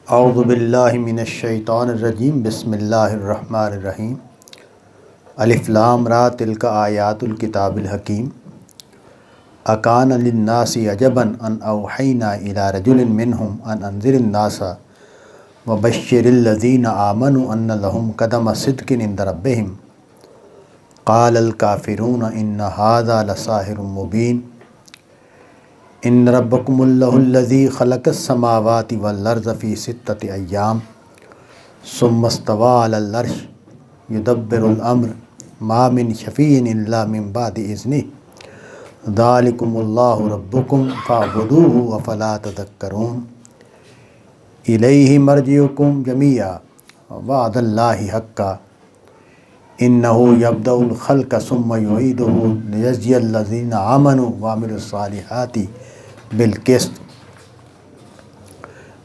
اعوذ باللہ من الشیطان الرجیم بسم اللہ الرحمن الرحیم الف لام را تلک آیات الکتاب الحکیم اکان للناس عجبا ان اوحینا الی رجل منہم ان انذر الناس وبشر الذین آمنوا ان لهم قدم صدق عند ربهم قال الکافرون ان ھذا لساحر مبین ان ربکم اللہ الذی خلق السماوات والارض فی ستۃ ایام ثم استوی علی العرش یدبر الامر ما من شفیع الا من بعد اذنہ ذالکم اللہ ربکم فاعبدوہ افلا تذکرون الیہ مرجعکم جمیعا وعد اللہ حقا انہ یبدأ الخلق ثم یعیدہ لیجزی الذین آمنوا وعملوا الصالحات بالقسط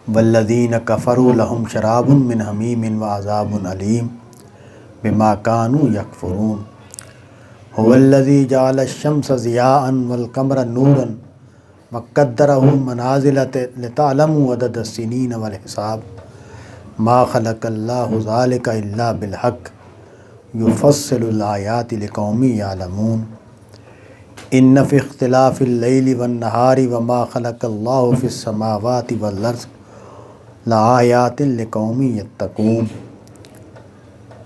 والذین کفروا لهم شراب من حمیم وعذاب علیم بما كانوا یکفرون هو الذی جعل الشمس ضیاء والقمر نورا وقدرہ منازل لتعلموا عدد السنین والحساب ما خلق اللہ ذلک الا بالحق یفصل الآیات لقوم یعلمون ان فی اختلاف اللیل والنہار وما خلق اللہ فی السماوات والارض لآیات لقوم یتقون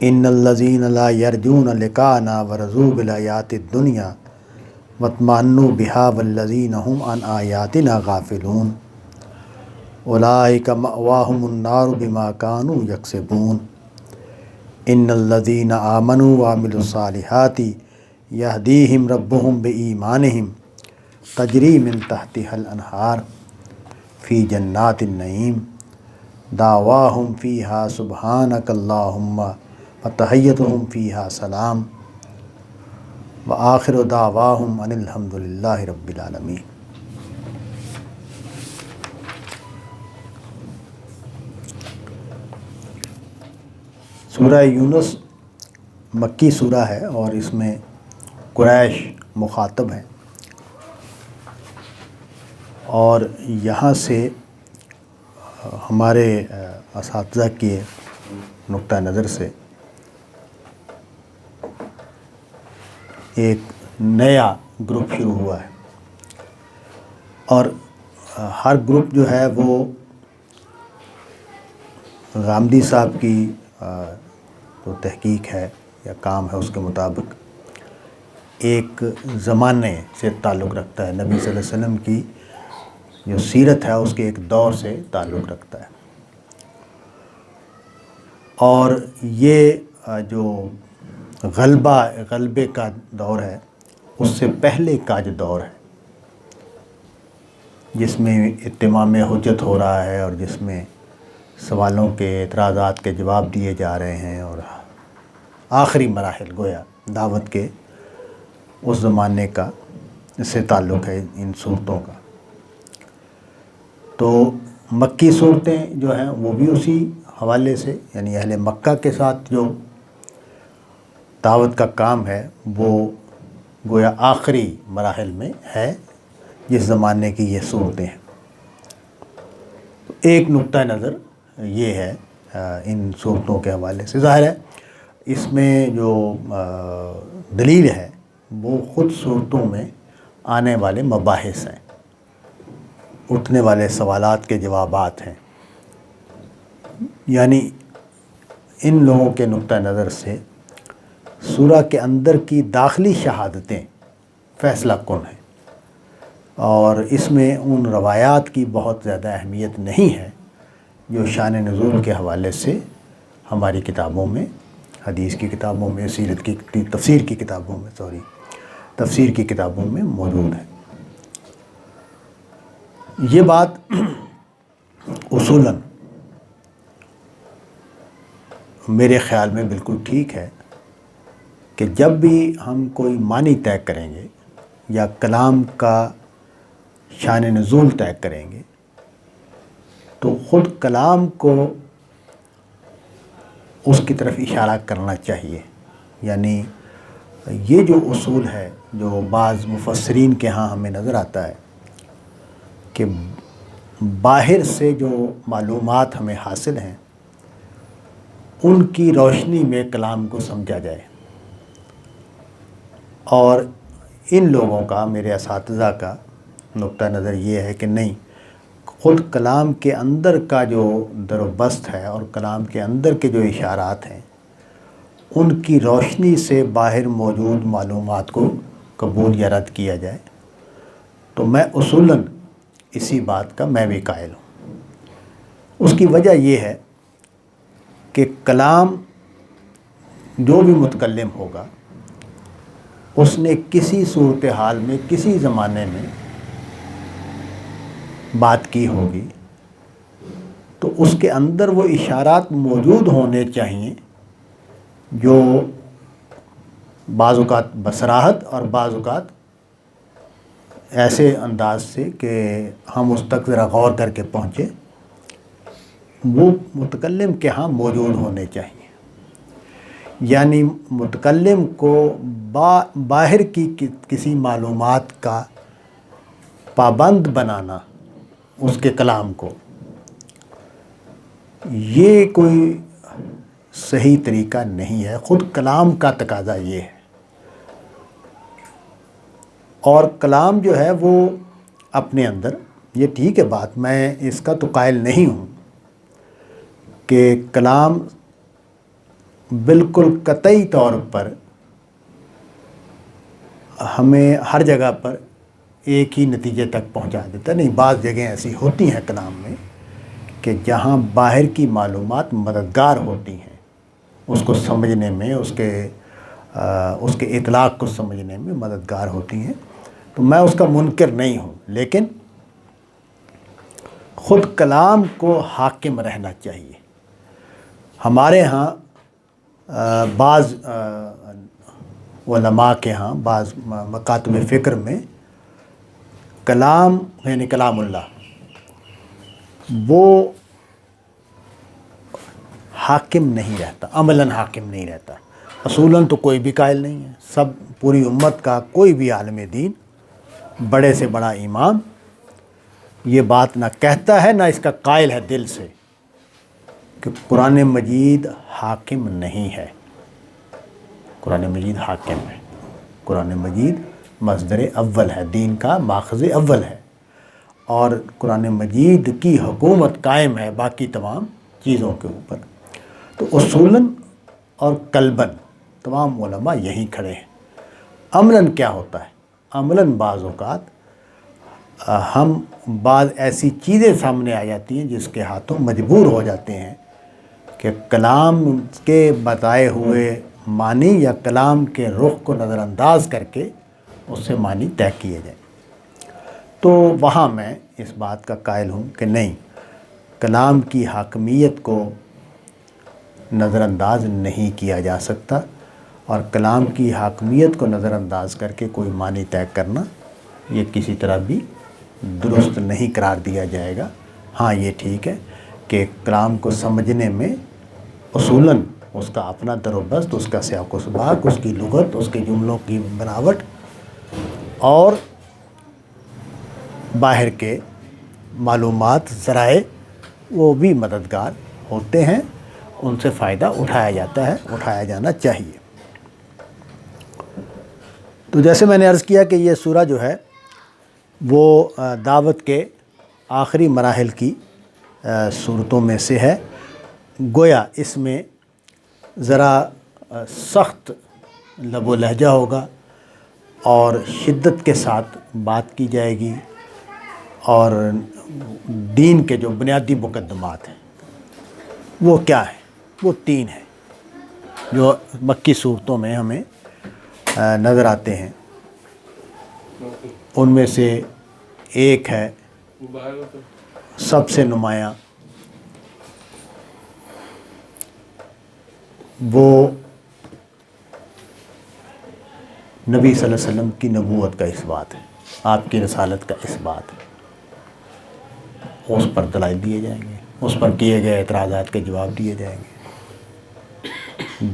ان الذین لا یرجون لقاءنا ورضوا بالحیاۃ الدنیا واطمأنوا بها والذین هم عن آیاتنا غافلون اولئک مأواہم النار بما كانوا یکسبون ان الذین آمنوا وعملوا الصالحات یہدیہم ربہم بایمانہم تجری من تحتہا الانہار فی جنات النعیم دعواہم فیہا سبحانک اللہم وتحیتہم فیہا سلام وآخر دعواہم ان الحمد للہ رب العالمین۔ سورہ یونس مکی سورہ ہے اور اس میں قریش مخاطب ہیں، اور یہاں سے ہمارے اساتذہ کے نقطہ نظر سے ایک نیا گروپ شروع ہوا ہے، اور ہر گروپ جو ہے وہ غامدی صاحب کی جو تحقیق ہے یا کام ہے اس کے مطابق ایک زمانے سے تعلق رکھتا ہے، نبی صلی اللہ علیہ وسلم کی جو سیرت ہے اس کے ایک دور سے تعلق رکھتا ہے، اور یہ جو غلبے کا دور ہے اس سے پہلے کا جو دور ہے جس میں اتمام حجت ہو رہا ہے اور جس میں سوالوں کے اعتراضات کے جواب دیے جا رہے ہیں، اور آخری مراحل گویا دعوت کے اس زمانے کا اس سے تعلق ہے ان صورتوں کا۔ تو مکی صورتیں جو ہیں وہ بھی اسی حوالے سے، یعنی اہل مکہ کے ساتھ جو دعوت کا کام ہے وہ گویا آخری مراحل میں ہے جس زمانے کی یہ صورتیں ہیں۔ تو ایک نقطہ نظر یہ ہے ان صورتوں کے حوالے سے۔ ظاہر ہے اس میں جو دلیل ہے وہ خود صورتوں میں آنے والے مباحث ہیں، اٹھنے والے سوالات کے جوابات ہیں، یعنی ان لوگوں کے نقطہ نظر سے سورہ کے اندر کی داخلی شہادتیں فیصلہ کن ہیں، اور اس میں ان روایات کی بہت زیادہ اہمیت نہیں ہے جو شان نزول کے حوالے سے ہماری کتابوں میں، حدیث کی کتابوں میں، سیرت کی تفسیر کی کتابوں میں تفسیر کی کتابوں میں موجود ہے۔ یہ بات اصولاً میرے خیال میں بالکل ٹھیک ہے کہ جب بھی ہم کوئی معنی طے کریں گے یا کلام کا شان نزول طے کریں گے تو خود کلام کو اس کی طرف اشارہ کرنا چاہیے، یعنی یہ جو اصول ہے جو بعض مفسرین کے ہاں ہمیں نظر آتا ہے کہ باہر سے جو معلومات ہمیں حاصل ہیں ان کی روشنی میں کلام کو سمجھا جائے۔ اور ان لوگوں کا، میرے اساتذہ کا نقطہ نظر یہ ہے کہ نہیں، خود کلام کے اندر کا جو در و بست ہے اور کلام کے اندر کے جو اشارات ہیں ان کی روشنی سے باہر موجود معلومات کو قبول یا رد کیا جائے۔ تو میں اصولاً اسی بات کا میں بھی قائل ہوں۔ اس کی وجہ یہ ہے کہ کلام جو بھی متکلم ہوگا اس نے کسی صورتحال میں، کسی زمانے میں بات کی ہوگی، تو اس کے اندر وہ اشارات موجود ہونے چاہیے جو بعض اوقات بصراحت اور بعض اوقات ایسے انداز سے کہ ہم اس تک ذرا غور کر کے پہنچے، وہ متکلم کے ہاں موجود ہونے چاہیے۔ یعنی متکلم کو باہر کی کسی معلومات کا پابند بنانا اس کے کلام کو، یہ کوئی صحیح طریقہ نہیں ہے۔ خود کلام کا تقاضا یہ ہے، اور کلام جو ہے وہ اپنے اندر، یہ ٹھیک ہے بات، میں اس کا تو قائل نہیں ہوں کہ کلام بالکل قطعی طور پر ہمیں ہر جگہ پر ایک ہی نتیجے تک پہنچا دیتا، نہیں، بعض جگہیں ایسی ہوتی ہیں کلام میں کہ جہاں باہر کی معلومات مددگار ہوتی ہیں اس کو سمجھنے میں، اس کے اطلاق کو سمجھنے میں مددگار ہوتی ہیں، تو میں اس کا منکر نہیں ہوں، لیکن خود کلام کو حاکم رہنا چاہیے۔ ہمارے ہاں بعض علماء کے ہاں، بعض مکاتب فکر میں کلام یعنی کلام اللہ وہ حاکم نہیں رہتا، عملاً حاکم نہیں رہتا۔ اصولاً تو کوئی بھی قائل نہیں ہے، سب پوری امت کا کوئی بھی عالم دین، بڑے سے بڑا امام، یہ بات نہ کہتا ہے نہ اس کا قائل ہے دل سے کہ قرآن مجید حاکم نہیں ہے۔ قرآن مجید حاکم ہے، قرآن مجید مصدر اول ہے، دین کا ماخذ اول ہے، اور قرآن مجید کی حکومت قائم ہے باقی تمام چیزوں کے اوپر۔ تو اصولاً اور قلباً تمام علماء یہیں کھڑے ہیں۔ عملاً کیا ہوتا ہے؟ عملاً بعض اوقات ہم بعض ایسی چیزیں سامنے آ جاتی ہیں جس کے ہاتھوں مجبور ہو جاتے ہیں کہ کلام کے بتائے ہوئے معنی یا کلام کے رخ کو نظر انداز کر کے اس سے معنی طے کیے جائیں۔ تو وہاں میں اس بات کا قائل ہوں کہ نہیں، کلام کی حاکمیت کو نظر انداز نہیں کیا جا سکتا، اور کلام کی حاکمیت کو نظر انداز کر کے کوئی معنی طے کرنا یہ کسی طرح بھی درست نہیں قرار دیا جائے گا۔ ہاں یہ ٹھیک ہے کہ کلام کو سمجھنے میں اصولاً اس کا اپنا در و بست، اس کا سیاق و سباق، اس کی لغت، اس کے جملوں کی بناوٹ اور باہر کے معلومات، ذرائع، وہ بھی مددگار ہوتے ہیں، ان سے فائدہ اٹھایا جاتا ہے، اٹھایا جانا چاہیے۔ تو جیسے میں نے عرض کیا کہ یہ سورہ جو ہے وہ دعوت کے آخری مراحل کی صورتوں میں سے ہے۔ گویا اس میں ذرا سخت لب و لہجہ ہوگا اور شدت کے ساتھ بات کی جائے گی، اور دین کے جو بنیادی مقدمات ہیں وہ کیا ہیں؟ وہ 3 ہیں جو مکی صورتوں میں ہمیں نظر آتے ہیں۔ ان میں سے ایک ہے سب سے نمایاں، وہ نبی صلی اللہ علیہ وسلم کی نبوت کا اس بات ہے، آپ کی رسالت کا اس بات ہے۔ اس پر دلائل دیے جائیں گے، اس پر کیے گئے اعتراضات کے جواب دیے جائیں گے۔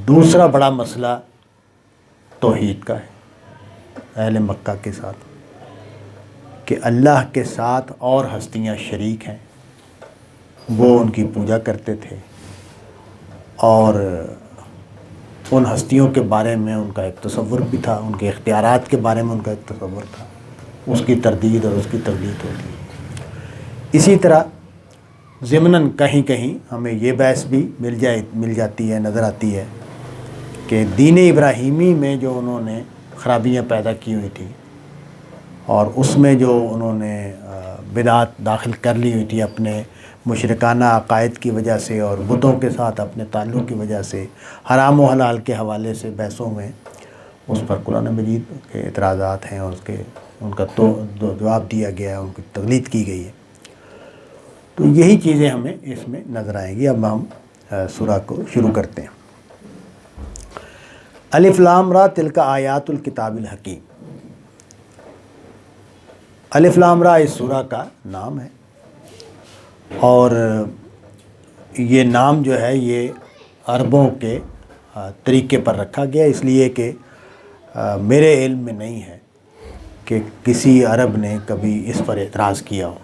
دوسرا بڑا مسئلہ توحید کا ہے اہل مکہ کے ساتھ، کہ اللہ کے ساتھ اور ہستیاں شریک ہیں، وہ ان کی پوجا کرتے تھے اور ان ہستیوں کے بارے میں ان کا ایک تصور بھی تھا، ان کے اختیارات کے بارے میں ان کا ایک تصور تھا، اس کی تردید اور اس کی تبلیغ ہوتی ہے۔ اسی طرح ضمناً کہیں کہیں ہمیں یہ بحث بھی مل جاتی ہے، نظر آتی ہے کہ دین ابراہیمی میں جو انہوں نے خرابیاں پیدا کی ہوئی تھی اور اس میں جو انہوں نے بدعات داخل کر لی ہوئی تھی اپنے مشرکانہ عقائد کی وجہ سے اور بتوں کے ساتھ اپنے تعلق کی وجہ سے، حرام و حلال کے حوالے سے بحثوں میں اس پر قرآن مجید کے اعتراضات ہیں اور ان کا تو جواب دیا گیا ہے، ان کی تقلید کی گئی ہے۔ تو یہی چیزیں ہمیں اس میں نظر آئیں گی۔ اب ہم سورہ کو شروع کرتے ہیں۔ الف لام را تلک آیات الکتاب الحکیم۔ الف لام را اس سورہ کا نام ہے اور یہ نام جو ہے یہ عربوں کے طریقے پر رکھا گیا، اس لیے کہ میرے علم میں نہیں ہے کہ کسی عرب نے کبھی اس پر اعتراض کیا ہو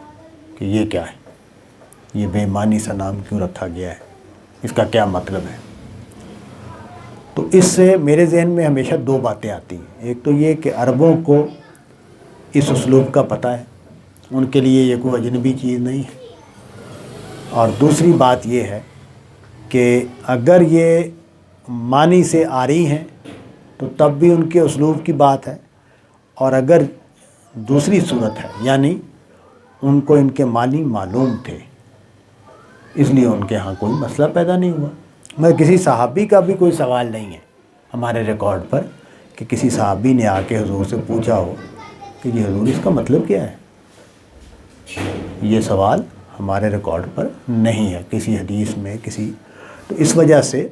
کہ یہ کیا ہے، یہ بے معنی سا نام کیوں رکھا گیا ہے، اس کا کیا مطلب ہے۔ تو اس سے میرے ذہن میں ہمیشہ دو باتیں آتی ہیں۔ ایک تو یہ کہ عربوں کو اس اسلوب کا پتہ ہے، ان کے لیے یہ کوئی اجنبی چیز نہیں ہے، اور دوسری بات یہ ہے کہ اگر یہ معنی سے آ رہی ہیں تو تب بھی ان کے اسلوب کی بات ہے، اور اگر دوسری صورت ہے یعنی ان کو ان کے معنی معلوم تھے، اس لیے ان کے ہاں کوئی مسئلہ پیدا نہیں ہوا۔ مگر کسی صحابی کا بھی کوئی سوال نہیں ہے ہمارے ریکارڈ پر کہ کسی صحابی نے آ کے حضور سے پوچھا ہو کہ یہ حضور اس کا مطلب کیا ہے۔ یہ سوال ہمارے ریکارڈ پر نہیں ہے کسی حدیث میں تو اس وجہ سے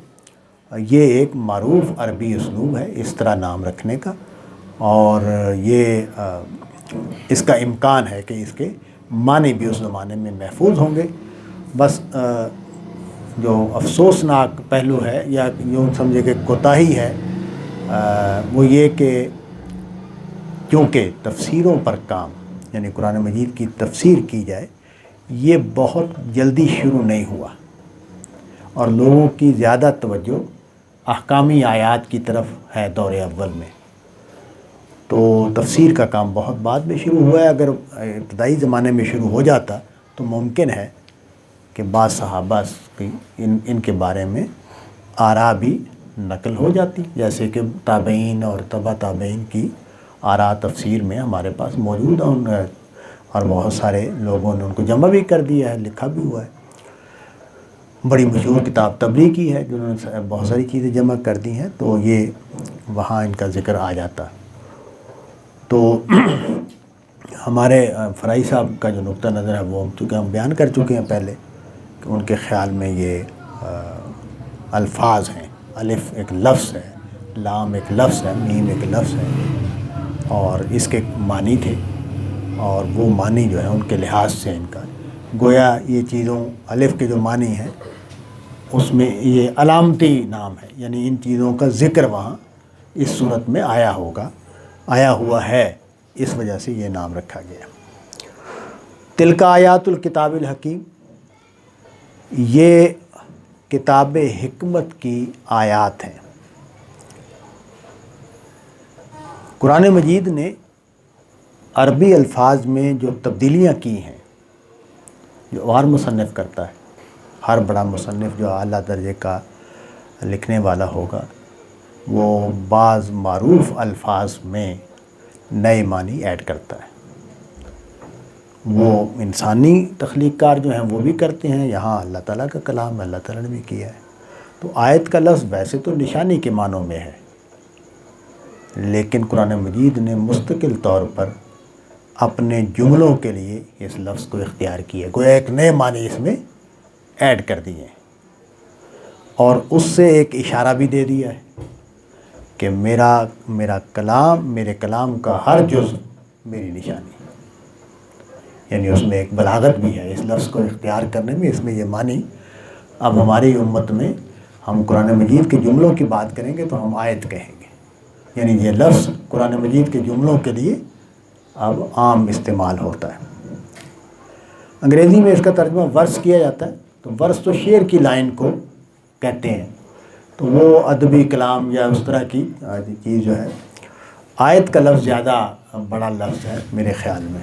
یہ ایک معروف عربی اسلوب ہے اس طرح نام رکھنے کا، اور یہ اس کا امکان ہے کہ اس کے معنی بھی اس زمانے میں محفوظ ہوں گے۔ بس جو افسوسناک پہلو ہے یا یوں سمجھے کہ کوتاہی ہے وہ یہ کہ کیونکہ تفسیروں پر کام یعنی قرآن مجید کی تفسیر کی جائے، یہ بہت جلدی شروع نہیں ہوا، اور لوگوں کی زیادہ توجہ احکامی آیات کی طرف ہے دور اول میں، تو تفسیر کا کام بہت بعد میں شروع ہوا ہے۔ اگر ابتدائی زمانے میں شروع ہو جاتا تو ممکن ہے کہ بعض صحابہ کی ان کے بارے میں آراء بھی نقل ہو جاتی، جیسے کہ تابعین اور تبع تابعین کی آراء تفسیر میں ہمارے پاس موجود ہیں، اور بہت سارے لوگوں نے ان کو جمع بھی کر دیا ہے، لکھا بھی ہوا ہے۔ بڑی مشہور کتاب طبری کی ہے جنہوں نے بہت ساری چیزیں جمع کر دی ہیں، تو یہ وہاں ان کا ذکر آ جاتا۔ تو ہمارے فرائی صاحب کا جو نقطہ نظر ہے وہ چونکہ ہم بیان کر چکے ہیں پہلے کہ ان کے خیال میں یہ الفاظ ہیں، الف ایک لفظ ہے، لام ایک لفظ ہے، میم ایک لفظ ہے، اور اس کے معنی تھے، اور وہ معنی جو ہے ان کے لحاظ سے ان کا گویا یہ چیزوں الف کے جو معنی ہیں اس میں یہ علامتی نام ہے، یعنی ان چیزوں کا ذکر وہاں اس صورت میں آیا ہوا ہے، اس وجہ سے یہ نام رکھا گیا۔ تلک آیات الکتاب الحکیم، یہ کتاب حکمت کی آیات ہیں۔ قرآن مجید نے عربی الفاظ میں جو تبدیلیاں کی ہیں، جو ہر مصنف کرتا ہے، ہر بڑا مصنف جو اعلیٰ درجے کا لکھنے والا ہوگا وہ بعض معروف الفاظ میں نئے معنی ایڈ کرتا ہے۔ وہ انسانی تخلیق کار جو ہیں وہ بھی کرتے ہیں، یہاں اللہ تعالیٰ کا کلام اللہ تعالیٰ نے بھی کیا ہے۔ تو آیت کا لفظ ویسے تو نشانی کے معنوں میں ہے، لیکن قرآن مجید نے مستقل طور پر اپنے جملوں کے لیے اس لفظ کو اختیار کیا، گویا ایک نئے معنی اس میں ایڈ کر دیے ہیں، اور اس سے ایک اشارہ بھی دے دیا ہے کہ میرا کلام، میرے کلام کا ہر جز میری نشانی، یعنی اس میں ایک بلاغت بھی ہے اس لفظ کو اختیار کرنے میں۔ اس میں یہ معنی اب ہماری امت میں ہم قرآن مجید کے جملوں کی بات کریں گے تو ہم آیت کہیں گے، یعنی یہ لفظ قرآن مجید کے جملوں کے لیے اب عام استعمال ہوتا ہے۔ انگریزی میں اس کا ترجمہ ورس کیا جاتا ہے، تو ورس تو شعر کی لائن کو کہتے ہیں، تو وہ ادبی کلام یا اس طرح کی چیز جو ہے، آیت کا لفظ زیادہ بڑا لفظ ہے میرے خیال میں۔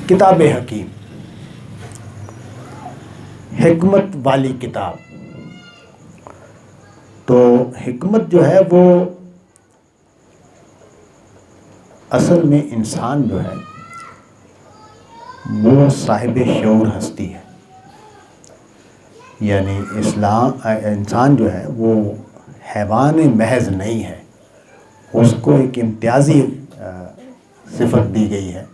کتاب حکیم، حکمت والی کتاب، تو حکمت جو ہے وہ اصل میں انسان جو ہے وہ صاحب شعور ہستی ہے، یعنی انسان جو ہے وہ حیوان محض نہیں ہے، اس کو ایک امتیازی صفت دی گئی ہے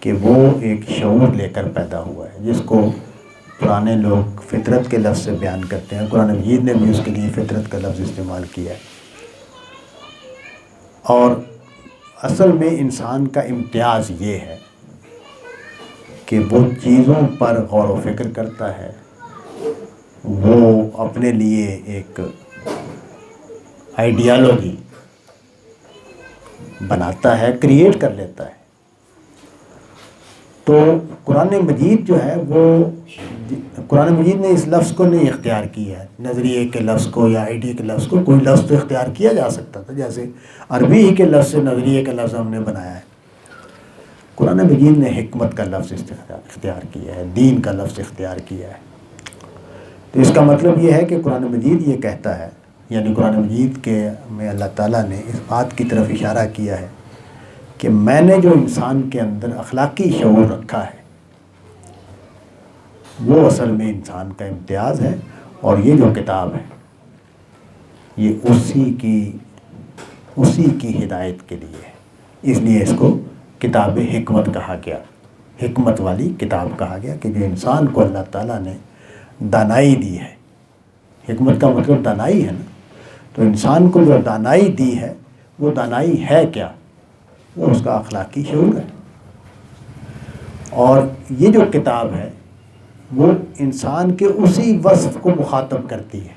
کہ وہ ایک شعور لے کر پیدا ہوا ہے، جس کو پرانے لوگ فطرت کے لفظ سے بیان کرتے ہیں۔ قرآن مجید نے بھی اس کے لیے فطرت کا لفظ استعمال کیا ہے۔ اور اصل میں انسان کا امتیاز یہ ہے کہ وہ چیزوں پر غور و فکر کرتا ہے، وہ اپنے لیے ایک آئیڈیالوجی بناتا ہے، کریٹ کر لیتا ہے۔ تو قرآن مجید جو ہے وہ، قرآن مجید نے اس لفظ کو نہیں اختیار کیا ہے، نظریے کے لفظ کو یا آئیڈیا کے لفظ کو، کوئی لفظ تو اختیار کیا جا سکتا تھا، جیسے عربی ہی کے لفظ سے نظریے کا لفظ ہم نے بنایا ہے۔ قرآن مجید نے حکمت کا لفظ اختیار کیا ہے، دین کا لفظ اختیار کیا ہے۔ تو اس کا مطلب یہ ہے کہ قرآن مجید یہ کہتا ہے، یعنی قرآن مجید کے میں اللہ تعالیٰ نے اس بات کی طرف اشارہ کیا ہے کہ میں نے جو انسان کے اندر اخلاقی شعور رکھا ہے وہ اصل میں انسان کا امتیاز ہے، اور یہ جو کتاب ہے یہ اسی کی ہدایت کے لیے ہے، اس لیے اس کو کتاب حکمت کہا گیا، حکمت والی کتاب کہا گیا، کہ جو انسان کو اللہ تعالیٰ نے دانائی دی ہے۔ حکمت کا مطلب دانائی ہے نا، تو انسان کو جو دانائی دی ہے وہ دانائی ہے کیا؟ وہ اس کا اخلاقی شعور ہے۔ اور یہ جو کتاب ہے وہ انسان کے اسی وصف کو مخاطب کرتی ہے،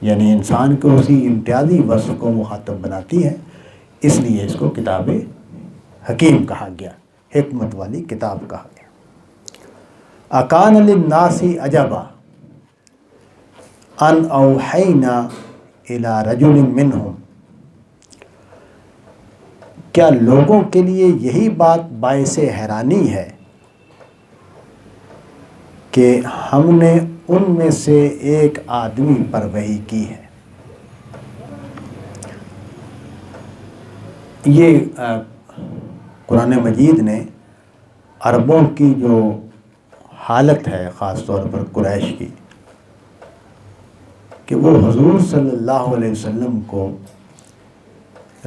یعنی انسان کے اسی امتیازی وصف کو مخاطب بناتی ہے، اس لیے اس کو کتاب حکیم کہا گیا، حکمت والی کتاب کہا گیا۔ اکان للناس عجبا ان اوحینا الی رجل منہم، کیا لوگوں کے لیے یہی بات باعث حیرانی ہے کہ ہم نے ان میں سے ایک آدمی پر وحی کی ہے؟ یہ قرآن مجید نے عربوں کی جو حالت ہے، خاص طور پر قریش کی، کہ وہ حضور صلی اللہ علیہ وسلم کو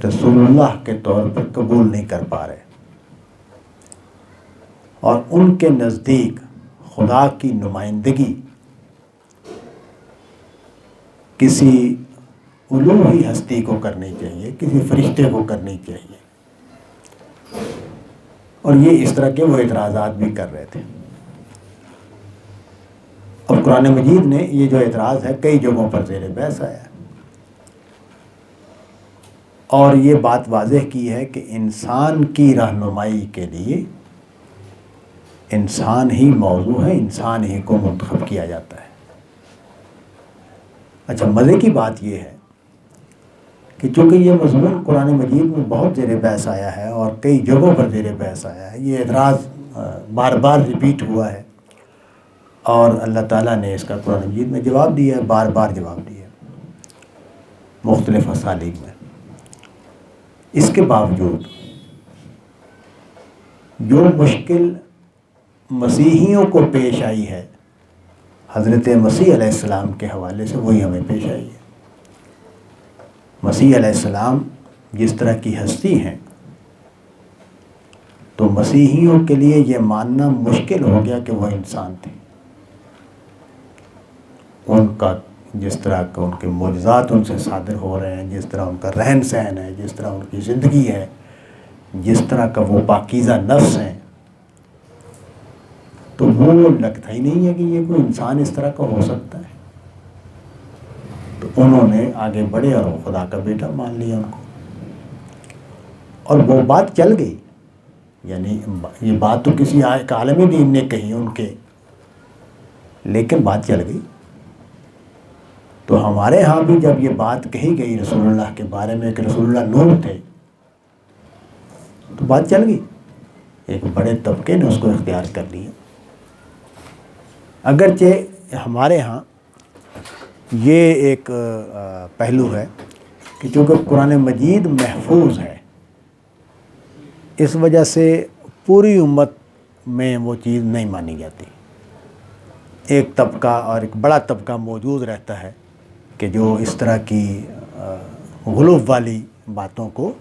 رسول اللہ کے طور پر قبول نہیں کر پا رہے، اور ان کے نزدیک خدا کی نمائندگی کسی الوہی ہستی کو کرنی چاہیے، کسی فرشتے کو کرنی چاہیے، اور یہ اس طرح کے وہ اعتراضات بھی کر رہے تھے۔ اب قرآن مجید نے یہ جو اعتراض ہے کئی جگہوں پر زیر بحث آیا ہے، اور یہ بات واضح کی ہے کہ انسان کی رہنمائی کے لیے انسان ہی موضوع ہے، انسان ہی کو منتخب کیا جاتا ہے۔ اچھا، مزے کی بات یہ ہے کہ چونکہ یہ مضمون قرآن مجید میں بہت زیر بحث آیا ہے اور کئی جگہوں پر زیر بحث آیا ہے، یہ اعتراض بار بار ریپیٹ ہوا ہے، اور اللہ تعالیٰ نے اس کا قرآن مجید میں جواب دیا ہے، بار بار جواب دیا ہے مختلف اسالیب میں۔ اس کے باوجود جو مشکل مسیحیوں کو پیش آئی ہے حضرت مسیح علیہ السلام کے حوالے سے، وہی ہمیں پیش آئی ہے۔ مسیح علیہ السلام جس طرح کی ہستی ہیں، تو مسیحیوں کے لیے یہ ماننا مشکل ہو گیا کہ وہ انسان تھے۔ ان کا جس طرح کا ان کے معجزات ان سے صادر ہو رہے ہیں، جس طرح ان کا رہن سہن ہے، جس طرح ان کی زندگی ہے، جس طرح کا وہ پاکیزہ نفس ہیں، تو وہ لگتا ہی نہیں ہے کہ یہ کوئی انسان اس طرح کا ہو سکتا ہے۔ تو انہوں نے آگے بڑھے اور خدا کا بیٹا مان لیا ان کو، اور وہ بات چل گئی۔ یعنی یہ بات تو کسی ایک عالمی دین نے کہی ان کے، لیکن بات چل گئی۔ تو ہمارے ہاں بھی جب یہ بات کہی گئی رسول اللہ کے بارے میں کہ رسول اللہ نور تھے، تو بات چل گئی، ایک بڑے طبقے نے اس کو اختیار کر لیا۔ اگرچہ ہمارے ہاں یہ ایک پہلو ہے کہ چونکہ قرآن مجید محفوظ ہے، اس وجہ سے پوری امت میں وہ چیز نہیں مانی جاتی۔ ایک طبقہ اور ایک بڑا طبقہ موجود رہتا ہے کہ جو اس طرح کی غلو والی باتوں کو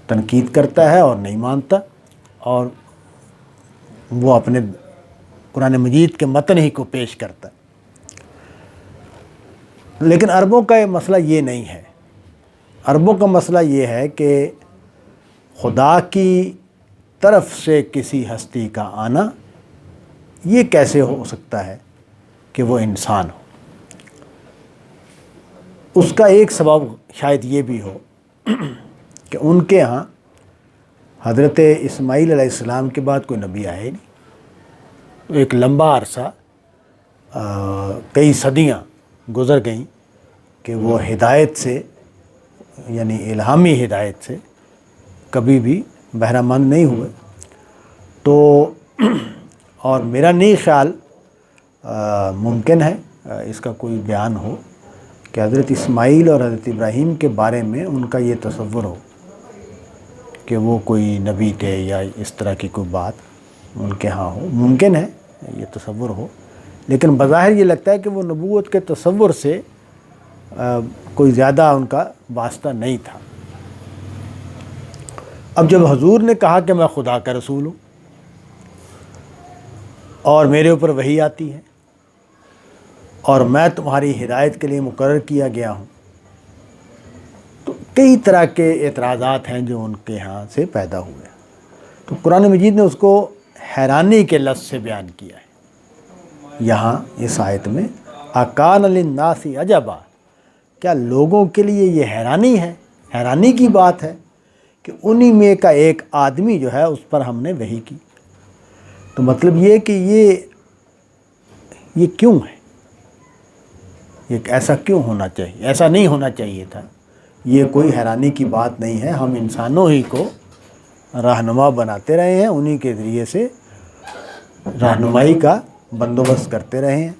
تنقید کرتا ہے اور نہیں مانتا، اور وہ اپنے قرآن مجید کے متن ہی کو پیش کرتا ہے۔ لیکن عربوں کا یہ مسئلہ یہ نہیں ہے۔ عربوں کا مسئلہ یہ ہے کہ خدا کی طرف سے کسی ہستی کا آنا یہ کیسے ہو سکتا ہے کہ وہ انسان ہو۔ اس کا ایک سبب شاید یہ بھی ہو کہ ان کے ہاں حضرت اسماعیل علیہ السلام کے بعد کوئی نبی آئے نہیں۔ ایک لمبا عرصہ کئی صدیاں گزر گئیں کہ وہ ہدایت سے، یعنی الہامی ہدایت سے کبھی بھی بہرہ مند نہیں ہوئے۔ تو اور میرا نہیں خیال ممکن ہے اس کا کوئی بیان ہو کہ حضرت اسماعیل اور حضرت ابراہیم کے بارے میں ان کا یہ تصور ہو کہ وہ کوئی نبی تھے یا اس طرح کی کوئی بات ان کے ہاں ہو۔ ممکن ہے یہ تصور ہو، لیکن بظاہر یہ لگتا ہے کہ وہ نبوت کے تصور سے کوئی زیادہ ان کا واسطہ نہیں تھا۔ اب جب حضور نے کہا کہ میں خدا کا رسول ہوں اور میرے اوپر وحی آتی ہے اور میں تمہاری ہدایت کے لیے مقرر کیا گیا ہوں، تو کئی طرح کے اعتراضات ہیں جو ان کے ہاں سے پیدا ہوئے۔ تو قرآن مجید نے اس کو حیرانی کے لفظ سے بیان کیا ہے یہاں اس آیت میں، اکان للناس عجبا، کیا لوگوں کے لیے یہ حیرانی ہے، حیرانی کی بات ہے کہ انہی میں کا ایک آدمی جو ہے اس پر ہم نے وحی کی۔ تو مطلب یہ کہ یہ کیوں ہے، یہ ایسا کیوں ہونا چاہیے، ایسا نہیں ہونا چاہیے تھا۔ یہ کوئی حیرانی کی بات نہیں ہے، ہم انسانوں ہی کو رہنما بناتے رہے ہیں، انہی کے ذریعے سے رہنمائی کا بندوبست کرتے رہے ہیں،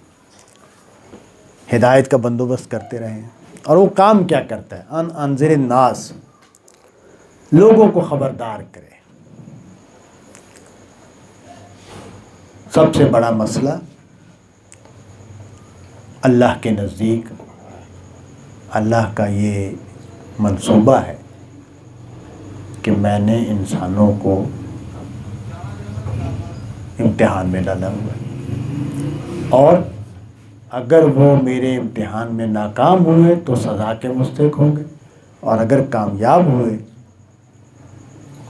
ہدایت کا بندوبست کرتے رہے ہیں۔ اور وہ کام کیا کرتا ہے، انذر الناس، لوگوں کو خبردار کرے۔ سب سے بڑا مسئلہ اللہ کے نزدیک اللہ کا یہ منصوبہ ہے کہ میں نے انسانوں کو امتحان میں ڈالا ہوا ہے، اور اگر وہ میرے امتحان میں ناکام ہوئے تو سزا کے مستحق ہوں گے، اور اگر کامیاب ہوئے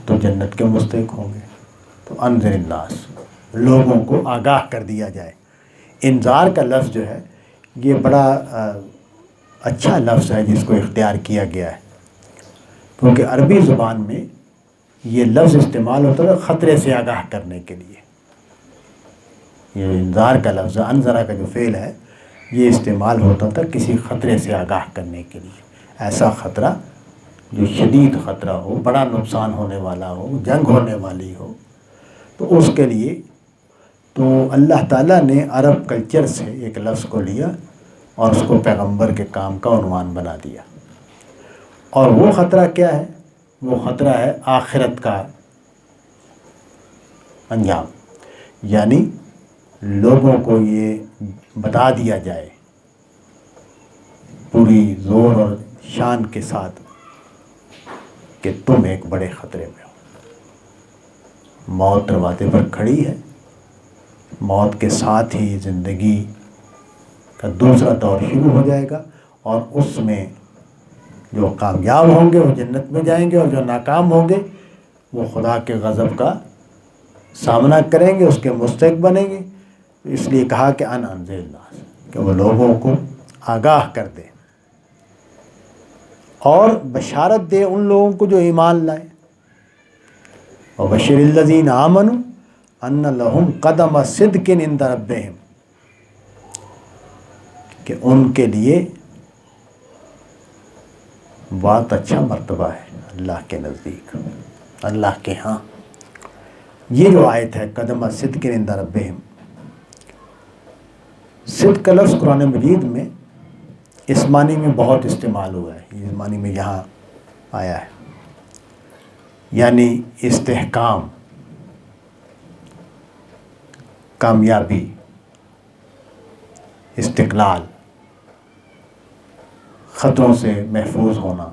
تو جنت کے مستحق ہوں گے۔ تو انذر الناس، لوگوں کو آگاہ کر دیا جائے۔ انذار کا لفظ جو ہے یہ بڑا اچھا لفظ ہے جس کو اختیار کیا گیا ہے، کیونکہ عربی زبان میں یہ لفظ استعمال ہوتا ہے خطرے سے آگاہ کرنے کے لیے۔ یہ انذار کا لفظ، انذرا کا جو فعل ہے، یہ استعمال ہوتا تھا کسی خطرے سے آگاہ کرنے کے لیے۔ ایسا خطرہ جو شدید خطرہ ہو، بڑا نقصان ہونے والا ہو، جنگ ہونے والی ہو، تو اس کے لیے تو اللہ تعالیٰ نے عرب کلچر سے ایک لفظ کو لیا اور اس کو پیغمبر کے کام کا عنوان بنا دیا۔ اور وہ خطرہ کیا ہے؟ وہ خطرہ ہے آخرت کا انجام، یعنی لوگوں کو یہ بتا دیا جائے پوری زور اور شان کے ساتھ کہ تم ایک بڑے خطرے میں ہو، موت دروازے پر کھڑی ہے، موت کے ساتھ ہی زندگی کا دوسرا دور شروع ہو جائے گا، اور اس میں جو کامیاب ہوں گے وہ جنت میں جائیں گے، اور جو ناکام ہوں گے وہ خدا کے غضب کا سامنا کریں گے، اس کے مستحق بنیں گے۔ اس لیے کہا کہ انذر الناس، کہ وہ لوگوں کو آگاہ کر دے اور بشارت دے ان لوگوں کو جو ایمان لائے۔ وبشر الذین آمنوا ان لہم قدم صدق عند ربہم، کہ ان کے لیے بہت اچھا مرتبہ ہے اللہ کے نزدیک، اللہ کے ہاں۔ یہ جو آیت ہے قدم صدق عند ربہم، صدق کا لفظ قرآن مجید میں اس معنی میں بہت استعمال ہوا ہے، اس معنی میں یہاں آیا ہے، یعنی استحکام، کامیابی، استقلال، خطروں سے محفوظ ہونا۔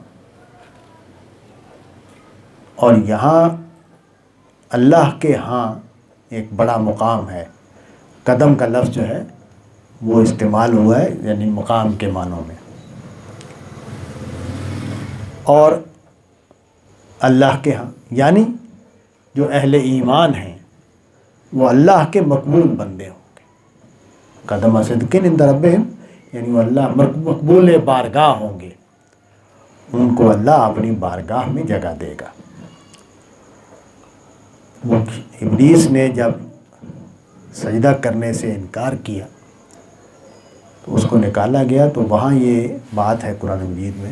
اور یہاں اللہ کے ہاں ایک بڑا مقام ہے، قدم کا لفظ جو ہے وہ استعمال ہوا ہے یعنی مقام کے معنوں میں۔ اور اللہ کے ہاں یعنی جو اہل ایمان ہیں وہ اللہ کے مقبول بندے ہوں گے۔ قدم صدق عند ربہم یعنی وہ اللہ مقبول بارگاہ ہوں گے، ان کو اللہ اپنی بارگاہ میں جگہ دے گا۔ وہ ابلیس نے جب سجدہ کرنے سے انکار کیا تو اس کو نکالا گیا، تو وہاں یہ بات ہے قرآن مجید میں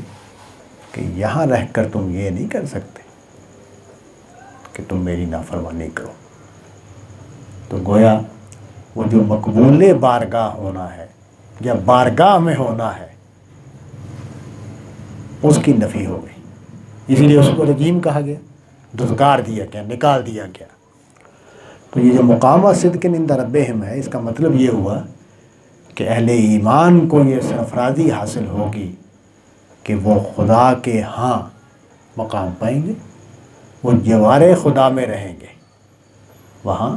کہ یہاں رہ کر تم یہ نہیں کر سکتے کہ تم میری نافرمانی کرو۔ تو گویا وہ جو مقبول بارگاہ ہونا ہے یا بارگاہ میں ہونا ہے اس کی نفی ہو گئی، اسی لیے اس کو رجیم کہا گیا، دھتکار دیا گیا، نکال دیا گیا۔ تو یہ جو مقامہ صدق عند ربہم ہے، اس کا مطلب یہ ہوا کہ اہل ایمان کو یہ سرفرازی حاصل ہوگی کہ وہ خدا کے ہاں مقام پائیں گے، وہ جوار خدا میں رہیں گے، وہاں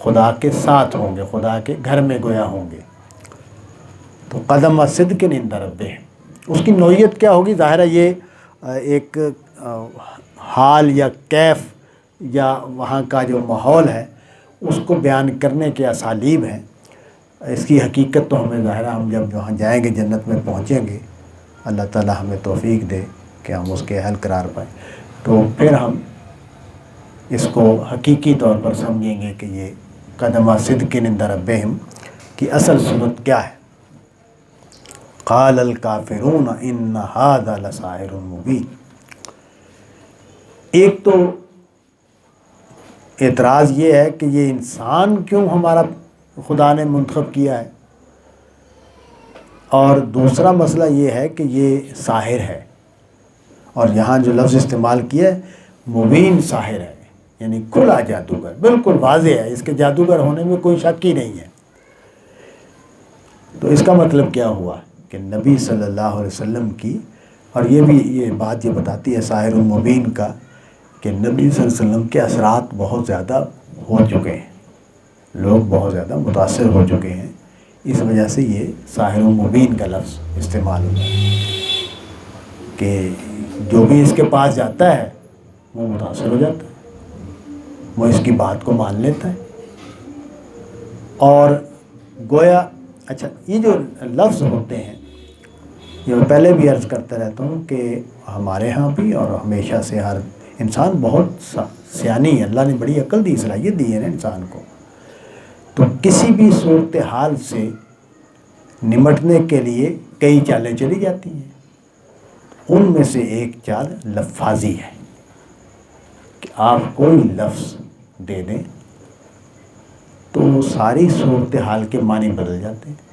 خدا کے ساتھ ہوں گے، خدا کے گھر میں گویا ہوں گے۔ تو قدم صدق عند ربہم، اس کی نوعیت کیا ہوگی؟ ظاہر ہے یہ ایک حال یا کیف یا وہاں کا جو ماحول ہے اس کو بیان کرنے کے اسالیب ہیں۔ اس کی حقیقت تو ہمیں ظاہر ہے ہم جب وہاں جائیں گے، جنت میں پہنچیں گے، اللہ تعالی ہمیں توفیق دے کہ ہم اس کے اہل قرار پائیں، تو پھر ہم اس کو حقیقی طور پر سمجھیں گے کہ یہ قدم صدق عند ربہم کی اصل صورت کیا ہے۔ قال الکافرون ان ھذا لساحر مبین۔ ایک تو اعتراض یہ ہے کہ یہ انسان کیوں ہمارا خدا نے منتخب کیا ہے، اور دوسرا مسئلہ یہ ہے کہ یہ ساحر ہے، اور یہاں جو لفظ استعمال کیا ہے مبین ساحر ہے، یعنی کھلا جادوگر، بالکل واضح ہے، اس کے جادوگر ہونے میں کوئی شک ہی نہیں ہے۔ تو اس کا مطلب کیا ہوا کہ نبی صلی اللہ علیہ وسلم کی، اور یہ بات یہ بتاتی ہے ساحر المبین کا کہ نبی صلی اللہ علیہ وسلم کے اثرات بہت زیادہ ہو چکے ہیں، لوگ بہت زیادہ متاثر ہو چکے ہیں، اس وجہ سے یہ ساحر المبین کا لفظ استعمال ہوا کہ جو بھی اس کے پاس جاتا ہے وہ متاثر ہو جاتا ہے، وہ اس کی بات کو مان لیتا ہے۔ اور گویا اچھا یہ جو لفظ ہوتے ہیں، یہ میں پہلے بھی عرض کرتا رہتا ہوں کہ ہمارے ہاں بھی اور ہمیشہ سے ہر انسان بہت سیانی ہے، اللہ نے بڑی عقل دی، صلاحیت دی ہے نا انسان کو، تو کسی بھی صورتحال سے نمٹنے کے لیے کئی چالیں چلی جاتی ہیں، ان میں سے ایک چال لفاظی ہے کہ آپ کوئی لفظ دے دیں تو ساری صورتحال کے معنی بدل جاتے ہیں۔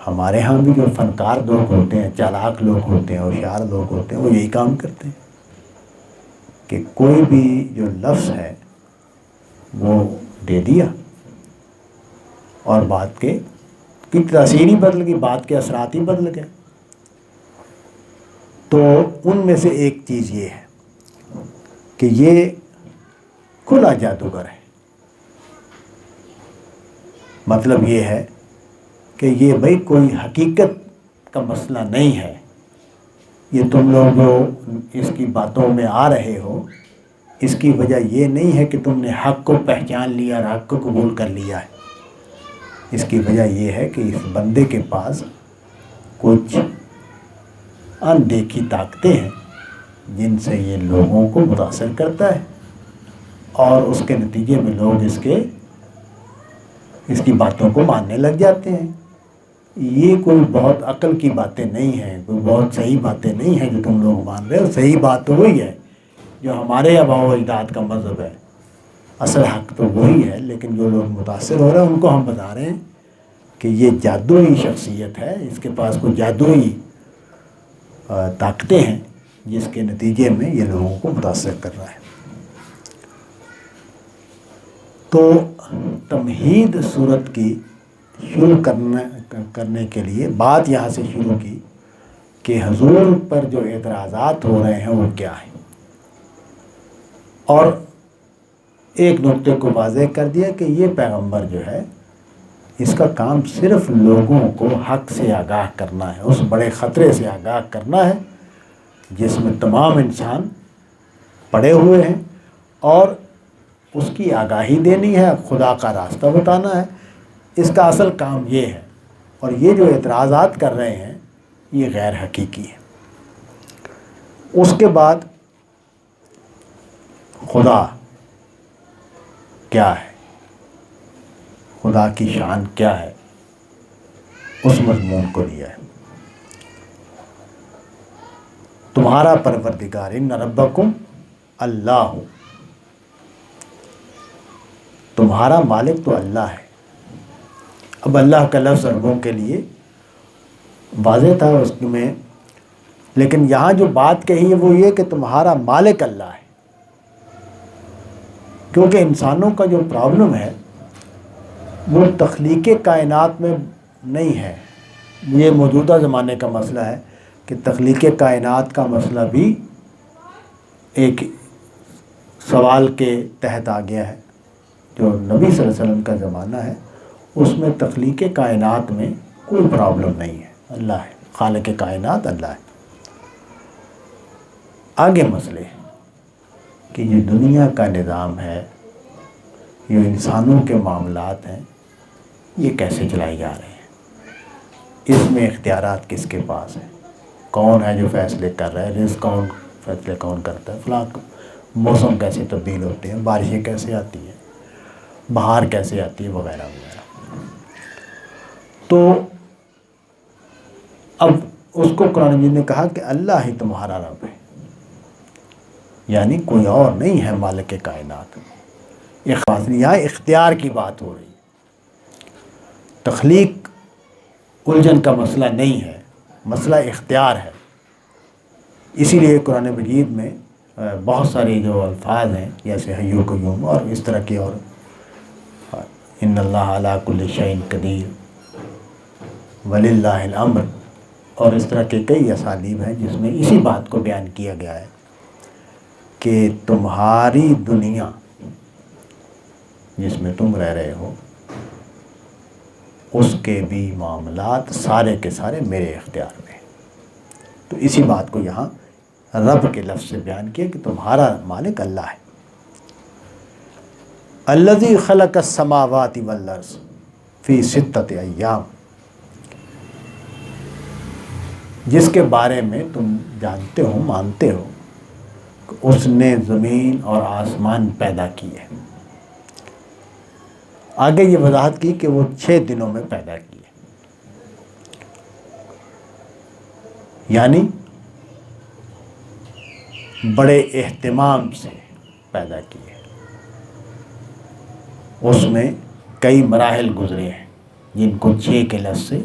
ہمارے ہاں بھی جو فنکار لوگ ہوتے ہیں، چالاک لوگ ہوتے ہیں، ہوشیار لوگ ہوتے ہیں، وہ یہی کام کرتے ہیں کہ کوئی بھی جو لفظ ہے وہ دے دیا اور بات کی تاثیر ہی بدل گئی، بات کے اثرات ہی بدل گئے۔ تو ان میں سے ایک چیز یہ ہے کہ یہ کھلا جادوگر ہے، مطلب یہ ہے کہ یہ بھائی کوئی حقیقت کا مسئلہ نہیں ہے، یہ تم لوگ جو اس کی باتوں میں آ رہے ہو، اس کی وجہ یہ نہیں ہے کہ تم نے حق کو پہچان لیا اور حق کو قبول کر لیا ہے، اس کی وجہ یہ ہے کہ اس بندے کے پاس کچھ اندیکھی طاقتیں ہیں جن سے یہ لوگوں کو متاثر کرتا ہے، اور اس کے نتیجے میں لوگ اس کی باتوں کو ماننے لگ جاتے ہیں۔ یہ کوئی بہت عقل کی باتیں نہیں ہیں، کوئی بہت صحیح باتیں نہیں ہیں جو تم لوگ مان رہے ہو۔ صحیح بات تو وہی ہے جو ہمارے آباء و اجداد کا مذہب ہے، اصل حق تو وہی ہے، لیکن جو لوگ متاثر ہو رہے ہیں ان کو ہم بتا رہے ہیں کہ یہ جادوئی شخصیت ہے، اس کے پاس کوئی جادوئی طاقتیں ہیں جس کے نتیجے میں یہ لوگوں کو متاثر کر رہا ہے۔ تو تمہید صورت کی شروع کرنے کے لیے بات یہاں سے شروع کی کہ حضور پر جو اعتراضات ہو رہے ہیں وہ کیا ہیں، اور ایک نقطے کو واضح کر دیا کہ یہ پیغمبر جو ہے اس کا کام صرف لوگوں کو حق سے آگاہ کرنا ہے، اس بڑے خطرے سے آگاہ کرنا ہے جس میں تمام انسان پڑے ہوئے ہیں، اور اس کی آگاہی دینی ہے، خدا کا راستہ بتانا ہے۔ اس کا اصل کام یہ ہے، اور یہ جو اعتراضات کر رہے ہیں یہ غیر حقیقی ہے۔ اس کے بعد خدا کیا ہے، خدا کی شان کیا ہے، اس مضمون کو لیا ہے۔ تمہارا پروردگار ان ربکم اللہ، تمہارا مالک تو اللہ ہے۔ اب اللہ کا لفظ عربوں کے لیے واضح تھا اس میں، لیکن یہاں جو بات کہی ہے وہ یہ کہ تمہارا مالک اللہ ہے، کیونکہ انسانوں کا جو پرابلم ہے وہ تخلیق کائنات میں نہیں ہے۔ یہ موجودہ زمانے کا مسئلہ ہے کہ تخلیق کائنات کا مسئلہ بھی ایک سوال کے تحت آ گیا ہے۔ جو نبی صلی اللہ علیہ وسلم کا زمانہ ہے اس میں تخلیق کائنات میں کوئی پرابلم نہیں ہے، اللہ ہے، خالق کائنات اللہ ہے۔ آگے مسئلے کہ یہ دنیا کا نظام ہے، یہ انسانوں کے معاملات ہیں، یہ کیسے چلائے جا رہے ہیں، اس میں اختیارات کس کے پاس ہیں، کون ہے جو فیصلے کر رہا ہے، رزق کون فیصلے کون کرتا ہے، فلاں موسم کیسے تبدیل ہوتے ہیں، بارشیں کیسے آتی ہیں، بہار کیسے آتی ہے، وغیرہ وغیرہ۔ تو اب اس کو قرآن مجید نے کہا کہ اللہ ہی تمہارا رب ہے، یعنی کوئی اور نہیں ہے مالک کائنات۔ یہاں اختیار کی بات ہو رہی ہے، تخلیق الجھن کا مسئلہ نہیں ہے، مسئلہ اختیار ہے۔ اسی لیے قرآن مجید میں بہت سارے جو الفاظ ہیں جیسے حی و قیوم اور اس طرح کی، اور ان اللہ علی کل شیء قدیر، وللہ الامر، اور اس طرح کے کئی اسالیب ہیں جس میں اسی بات کو بیان کیا گیا ہے کہ تمہاری دنیا جس میں تم رہ رہے ہو اس کے بھی معاملات سارے کے سارے میرے اختیار میں ہیں۔ تو اسی بات کو یہاں رب کے لفظ سے بیان کیا کہ تمہارا مالک اللہ ہے۔ الذی خلق السماوات والارض فی ستۃ ایام، جس کے بارے میں تم جانتے ہو، مانتے ہو کہ اس نے زمین اور آسمان پیدا کیے۔ آگے یہ وضاحت کی کہ وہ 6 دنوں میں پیدا کیے، یعنی بڑے اہتمام سے پیدا کیے، اس میں کئی مراحل گزرے ہیں جن کو 6 کے لفظ سے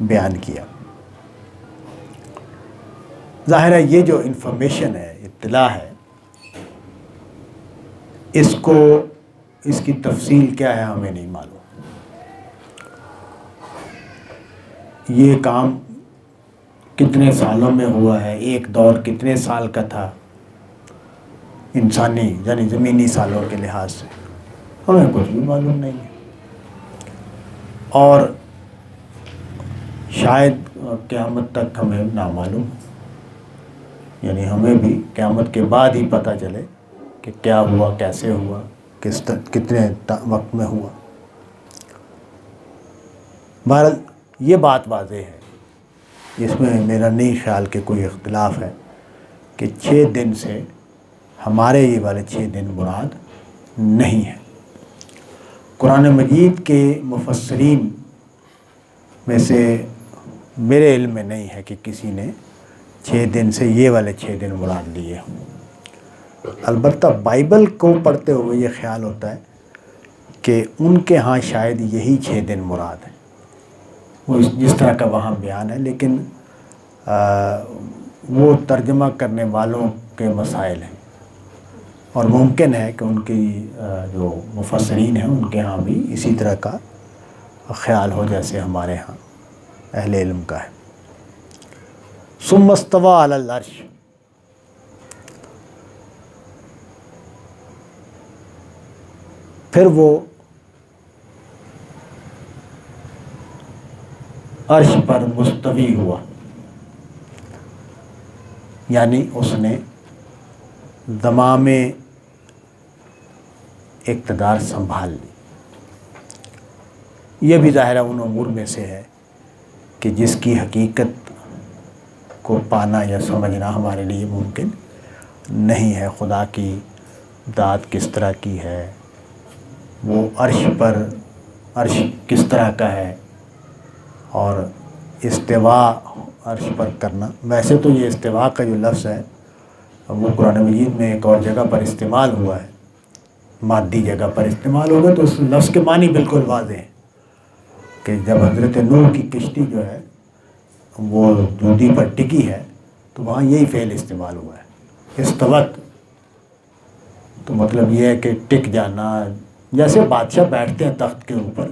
بیان کیا۔ ظاہر ہے یہ جو انفارمیشن ہے، اطلاع ہے، اس کی تفصیل کیا ہے ہمیں نہیں معلوم۔ یہ کام کتنے سالوں میں ہوا ہے، ایک دور کتنے سال کا تھا انسانی یعنی زمینی سالوں کے لحاظ سے، ہمیں کچھ بھی معلوم نہیں ہے، اور شاید قیامت تک ہمیں نامعلوم، یعنی ہمیں بھی قیامت کے بعد ہی پتہ چلے کہ کیا ہوا، کیسے ہوا، کتنے وقت میں ہوا۔ بہرحال یہ بات واضح ہے، اس میں میرا نہیں خیال کہ کوئی اختلاف ہے کہ 6 دن سے ہمارے یہ والے 6 دن مراد نہیں ہے۔ قرآن مجید کے مفسرین میں سے میرے علم میں نہیں ہے کہ کسی نے 6 دن سے یہ والے 6 دن مراد لیے ہوں۔ البتہ بائبل کو پڑھتے ہوئے یہ خیال ہوتا ہے کہ ان کے ہاں شاید یہی 6 دن مراد ہے، وہ جس طرح کا وہاں بیان ہے، لیکن وہ ترجمہ کرنے والوں کے مسائل ہیں، اور ممکن ہے کہ ان کی جو مفسرین ہیں ان کے ہاں بھی اسی طرح کا خیال ہو جیسے ہمارے ہاں اہل علم کا ہے۔ ثم استوى علی العرش، پھر وہ عرش پر مستوی ہوا، یعنی اس نے زمام اقتدار سنبھال لی۔ یہ بھی ظاہرہ ان امور میں سے ہے کہ جس کی حقیقت کو پانا یا سمجھنا ہمارے لیے ممکن نہیں ہے۔ خدا کی ذات کس طرح کی ہے، وہ عرش کس طرح کا ہے، اور استواء عرش پر کرنا۔ ویسے تو یہ استواء کا جو لفظ ہے وہ قرآن مجید میں ایک اور جگہ پر استعمال ہوا ہے، مادی جگہ پر استعمال ہوگا، تو اس لفظ کے معنی بالکل واضح ہیں کہ جب حضرت نوح کی کشتی جو ہے وہ دودھی پر ٹکی ہے تو وہاں یہی فعل استعمال ہوا ہے، استوت، تو مطلب یہ ہے کہ ٹک جانا، جیسے بادشاہ بیٹھتے ہیں تخت کے اوپر،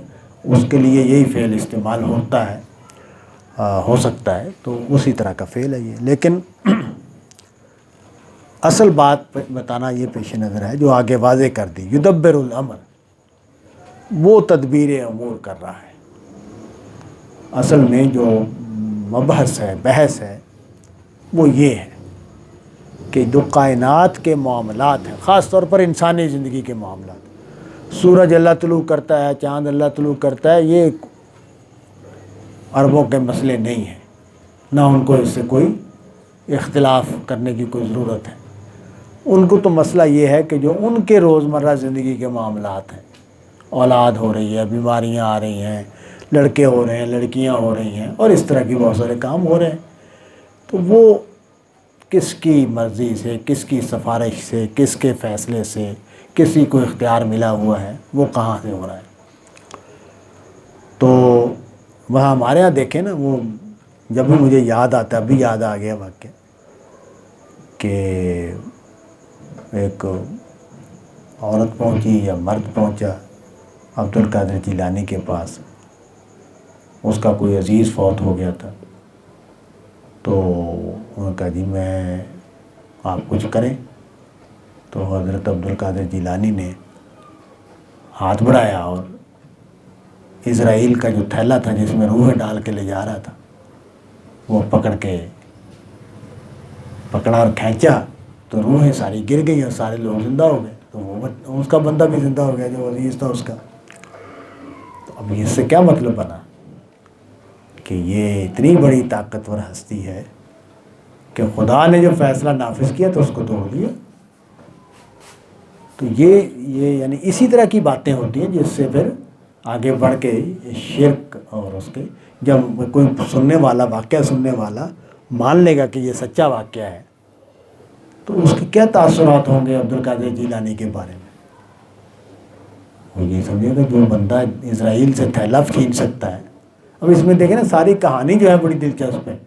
اس کے لیے یہی فعل استعمال ہوتا ہے، ہو سکتا ہے، تو اسی طرح کا فعل ہے یہ۔ لیکن اصل بات بتانا یہ پیش نظر ہے جو آگے واضح کر دی، یدبر الامر، وہ تدبیر امور کر رہا ہے۔ اصل میں جو مبحث ہے، بحث ہے، وہ یہ ہے کہ جو کائنات کے معاملات ہیں، خاص طور پر انسانی زندگی کے معاملات، سورج اللہ طلوع کرتا ہے، چاند اللہ طلوع کرتا ہے، یہ عربوں کے مسئلے نہیں ہیں، نہ ان کو اس سے کوئی اختلاف کرنے کی کوئی ضرورت ہے۔ ان کو تو مسئلہ یہ ہے کہ جو ان کے روزمرہ زندگی کے معاملات ہیں، اولاد ہو رہی ہے، بیماریاں آ رہی ہیں، لڑکے ہو رہے ہیں، لڑکیاں ہو رہی ہیں، اور اس طرح کی بہت سارے کام ہو رہے ہیں، تو وہ کس کی مرضی سے، کس کی سفارش سے، کس کے فیصلے سے کسی کو اختیار ملا ہوا ہے، وہ کہاں سے ہو رہا ہے۔ تو وہاں ہمارے یہاں دیکھیں نا، وہ جب بھی مجھے یاد آتا ہے، ابھی یاد آ گیا واقعہ کہ ایک عورت پہنچی یا مرد پہنچا عبد القادر جیلانی کے پاس، اس کا کوئی عزیز فوت ہو گیا تھا، تو انہوں نے کہا جی میں آپ کچھ کریں، تو حضرت عبد القادر جیلانی نے ہاتھ بڑھایا اور اسرائیل کا جو تھیلا تھا جس میں روحیں ڈال کے لے جا رہا تھا، وہ پکڑا اور کھینچا، تو روحیں ساری گر گئی اور سارے لوگ زندہ ہو گئے، تو وہ اس کا بندہ بھی زندہ ہو گیا جو عزیز تھا اس کا۔ تو اب اس سے کیا مطلب بنا کہ یہ اتنی بڑی طاقتور ہستی ہے کہ خدا نے جو فیصلہ نافذ کیا تو اس کو توڑ دیا۔ تو یہ یعنی اسی طرح کی باتیں ہوتی ہیں جس سے پھر آگے بڑھ کے شرک، اور اس کے جب کوئی سننے والا، واقعہ سننے والا مان لے گا کہ یہ سچا واقعہ ہے، تو اس کے کیا تاثرات ہوں گے عبد القادر جیلانی کے بارے میں۔ وہ یہ سمجھے گا جو بندہ اسرائیل سے تھیلا چھین سکتا ہے۔ اب اس میں دیکھیں نا، ساری کہانی جو ہے بڑی دلچسپ ہے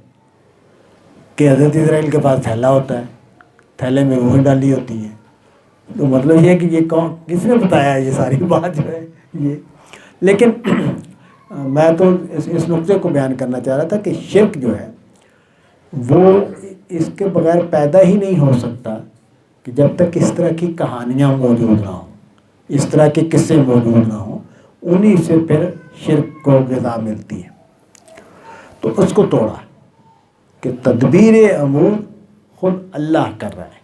کہ حضرت اسرائیل کے پاس تھیلا ہوتا ہے، تھیلے میں روحیں ڈالی ہوتی ہیں، تو مطلب یہ ہے کہ یہ کس نے بتایا یہ ساری بات جو ہے یہ۔ لیکن میں تو اس نقطے کو بیان کرنا چاہ رہا تھا کہ شرک جو ہے وہ اس کے بغیر پیدا ہی نہیں ہو سکتا کہ جب تک اس طرح کی کہانیاں موجود نہ ہوں، اس طرح کے قصے موجود نہ ہوں، انہی سے پھر شرک کو غذا ملتی ہے۔ تو اس کو توڑا کہ تدبیر امور خود اللہ کر رہا ہے،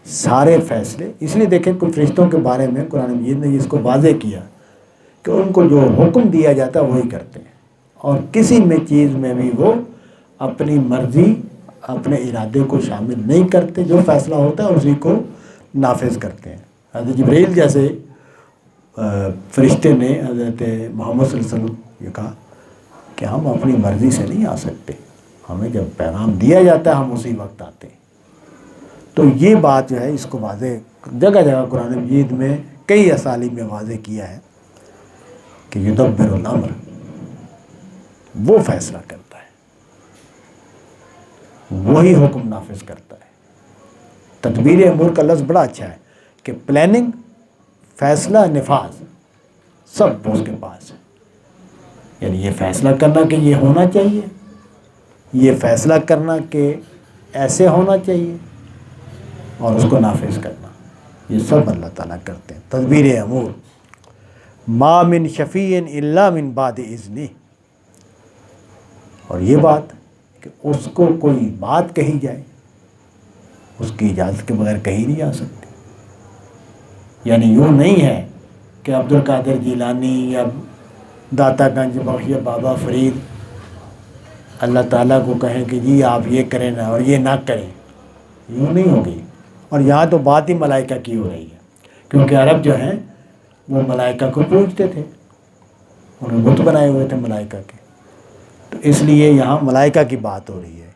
سارے فیصلے۔ اس لیے دیکھیں کہ فرشتوں کے بارے میں قرآن مجید نے اس کو واضح کیا کہ ان کو جو حکم دیا جاتا ہے وہی کرتے ہیں، اور کسی میں چیز میں بھی وہ اپنی مرضی، اپنے ارادے کو شامل نہیں کرتے، جو فیصلہ ہوتا ہے اسی کو نافذ کرتے ہیں۔ حضرت جبریل جیسے فرشتے نے حضرت محمد صلی اللہ علیہ وسلم یہ کہا کہ ہم اپنی مرضی سے نہیں آ سکتے، ہمیں جب پیغام دیا جاتا ہے ہم اسی وقت آتے ہیں۔ تو یہ بات جو ہے اس کو واضح جگہ جگہ قرآن مجید میں کئی اسالیب میں واضح کیا ہے کہ یدبر الامر، وہ فیصلہ کرتا ہے، وہی حکم نافذ کرتا ہے۔ تدبیر امور کا لفظ بڑا اچھا ہے کہ پلاننگ، فیصلہ، نفاذ سب اس کے پاس ہے۔ یعنی یہ فیصلہ کرنا کہ یہ ہونا چاہیے، یہ فیصلہ کرنا کہ ایسے ہونا چاہیے، اور اس کو نافذ کرنا، یہ سب اللہ تعالیٰ کرتے ہیں۔ تدبیر امور، ما من شفیع الا من بعد اذنہ، اور یہ بات کہ اس کو کوئی بات کہی جائے اس کی اجازت کے بغیر کہیں نہیں جا سکتی۔ یعنی یوں نہیں ہے کہ عبد القادر جیلانی یا داتا گنج بخش یا بابا فرید اللہ تعالیٰ کو کہیں کہ جی آپ یہ کریں نا اور یہ نہ کریں، یوں نہیں ہوگی۔ اور یہاں تو بات ہی ملائکہ کی ہو رہی ہے، کیونکہ عرب جو ہیں وہ ملائکہ کو پوجتے تھے، انہوں نے بت بنائے ہوئے تھے ملائکہ کے، تو اس لیے یہاں ملائکہ کی بات ہو رہی ہے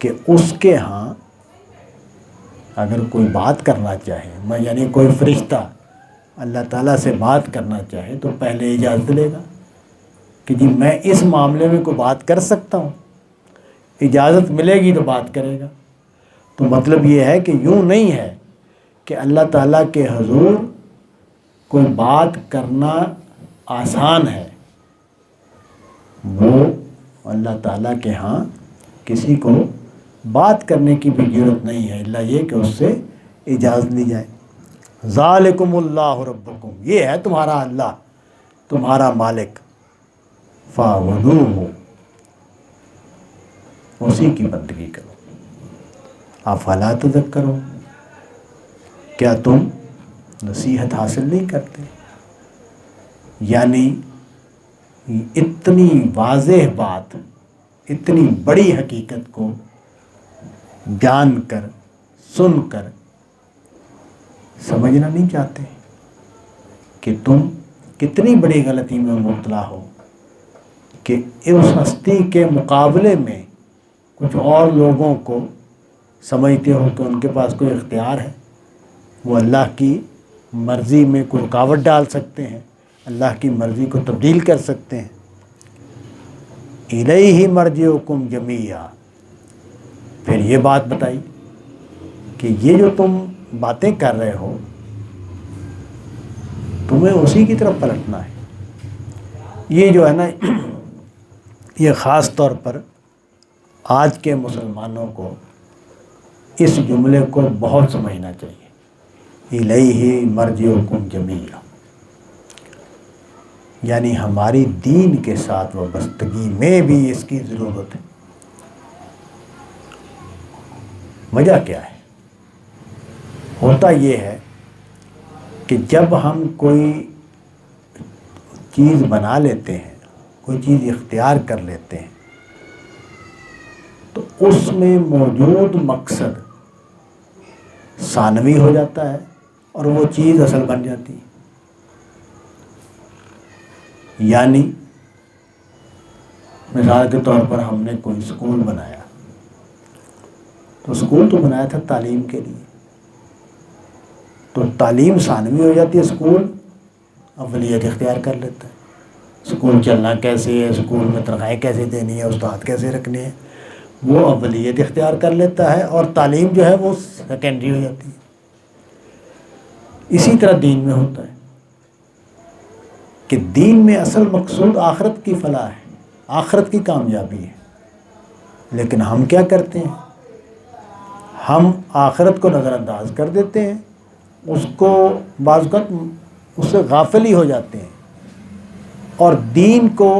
کہ اس کے ہاں اگر کوئی بات کرنا چاہے، یعنی کوئی فرشتہ اللہ تعالیٰ سے بات کرنا چاہے تو پہلے اجازت لے گا کہ جی میں اس معاملے میں کوئی بات کر سکتا ہوں، اجازت ملے گی تو بات کرے گا۔ تو مطلب یہ ہے کہ یوں نہیں ہے کہ اللہ تعالیٰ کے حضور کوئی بات کرنا آسان ہے، وہ اللہ تعالیٰ کے ہاں کسی کو بات کرنے کی بھی ضرورت نہیں ہے، الا یہ کہ اس سے اجازت لی جائے۔ ذالکم اللہ ربکم، یہ ہے تمہارا اللہ، تمہارا مالک، فاعبدوہ، اسی کی بندگی کرو۔ افلا تذکرون، کیا تم نصیحت حاصل نہیں کرتے؟ یعنی اتنی واضح بات، اتنی بڑی حقیقت کو جان کر، سن کر سمجھنا نہیں چاہتے کہ تم کتنی بڑی غلطی میں مبتلا ہو کہ اس ہستی کے مقابلے میں کچھ اور لوگوں کو سمجھتے ہو کہ ان کے پاس کوئی اختیار ہے، وہ اللہ کی مرضی میں کوئی رکاوٹ ڈال سکتے ہیں، اللہ کی مرضی کو تبدیل کر سکتے ہیں۔ الیہ مرجعکم جمیعا، پھر یہ بات بتائی کہ یہ جو تم باتیں کر رہے ہو تمہیں اسی کی طرف پلٹنا ہے۔ یہ جو ہے نا یہ خاص طور پر آج کے مسلمانوں کو اس جملے کو بہت سمجھنا چاہیے، الیہ مرجعکم جمیعا، یعنی ہماری دین کے ساتھ وابستگی میں بھی اس کی ضرورت ہے۔ وجہ کیا ہے؟ ہوتا یہ ہے کہ جب ہم کوئی چیز بنا لیتے ہیں، کوئی چیز اختیار کر لیتے ہیں، تو اس میں موجود مقصد ثانوی ہو جاتا ہے اور وہ چیز اصل بن جاتی ہے۔ یعنی مثال کے طور پر ہم نے کوئی اسکول بنایا، تو اسکول تو بنایا تھا تعلیم کے لیے، تو تعلیم ثانوی ہو جاتی ہے، اسکول اولیت اختیار کر لیتا ہے۔ اسکول چلنا کیسے ہے، اسکول میں تنخواہیں کیسے دینی ہے، استاد کیسے رکھنے ہیں، وہ اولیت اختیار کر لیتا ہے، اور تعلیم جو ہے وہ سیکنڈری ہو جاتی ہے۔ اسی طرح دین میں ہوتا ہے کہ دین میں اصل مقصود آخرت کی فلاح ہے، آخرت کی کامیابی ہے، لیکن ہم کیا کرتے ہیں؟ ہم آخرت کو نظر انداز کر دیتے ہیں، اس کو بعض اوقات اس سے غافل ہی ہو جاتے ہیں، اور دین کو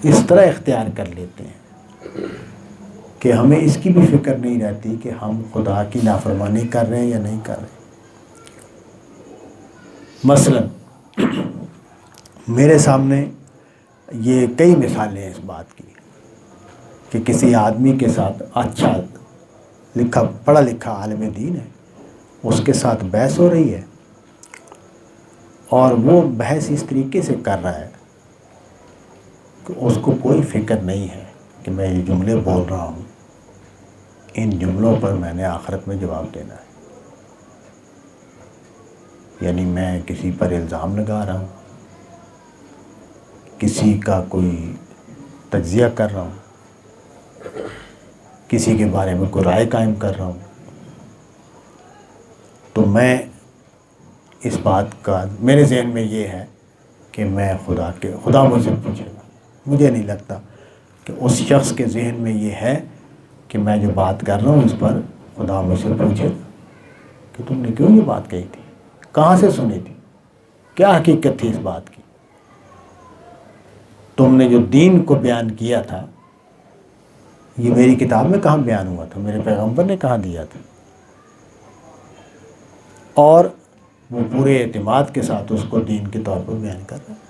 اس طرح اختیار کر لیتے ہیں کہ ہمیں اس کی بھی فکر نہیں رہتی کہ ہم خدا کی نافرمانی کر رہے ہیں یا نہیں کر رہے۔ مثلا میرے سامنے یہ کئی مثالیں ہیں اس بات کی کہ کسی آدمی کے ساتھ، اچھا لکھا پڑھا لکھا عالم دین ہے، اس کے ساتھ بحث ہو رہی ہے اور وہ بحث اس طریقے سے کر رہا ہے کہ اس کو کوئی فکر نہیں ہے کہ میں یہ جملے بول رہا ہوں، ان جملوں پر میں نے آخرت میں جواب دینا ہے. یعنی میں کسی پر الزام لگا رہا ہوں، کسی کا کوئی تجزیہ کر رہا ہوں، کسی کے بارے میں کوئی رائے قائم کر رہا ہوں، تو میں اس بات کا میرے ذہن میں یہ ہے کہ میں خدا مجھ سے پوچھے گا. مجھے نہیں لگتا کہ اس شخص کے ذہن میں یہ ہے کہ میں جو بات کر رہا ہوں اس پر خدا مجھ سے پوچھے کہ تم نے کیوں یہ بات کہی تھی، کہاں سے سنی تھی، کیا حقیقت تھی اس بات کی. تم نے جو دین کو بیان کیا تھا یہ میری کتاب میں کہاں بیان ہوا تھا، میرے پیغمبر نے کہاں دیا تھا. اور وہ پورے اعتماد کے ساتھ اس کو دین کے طور پر بیان کر رہا ہے.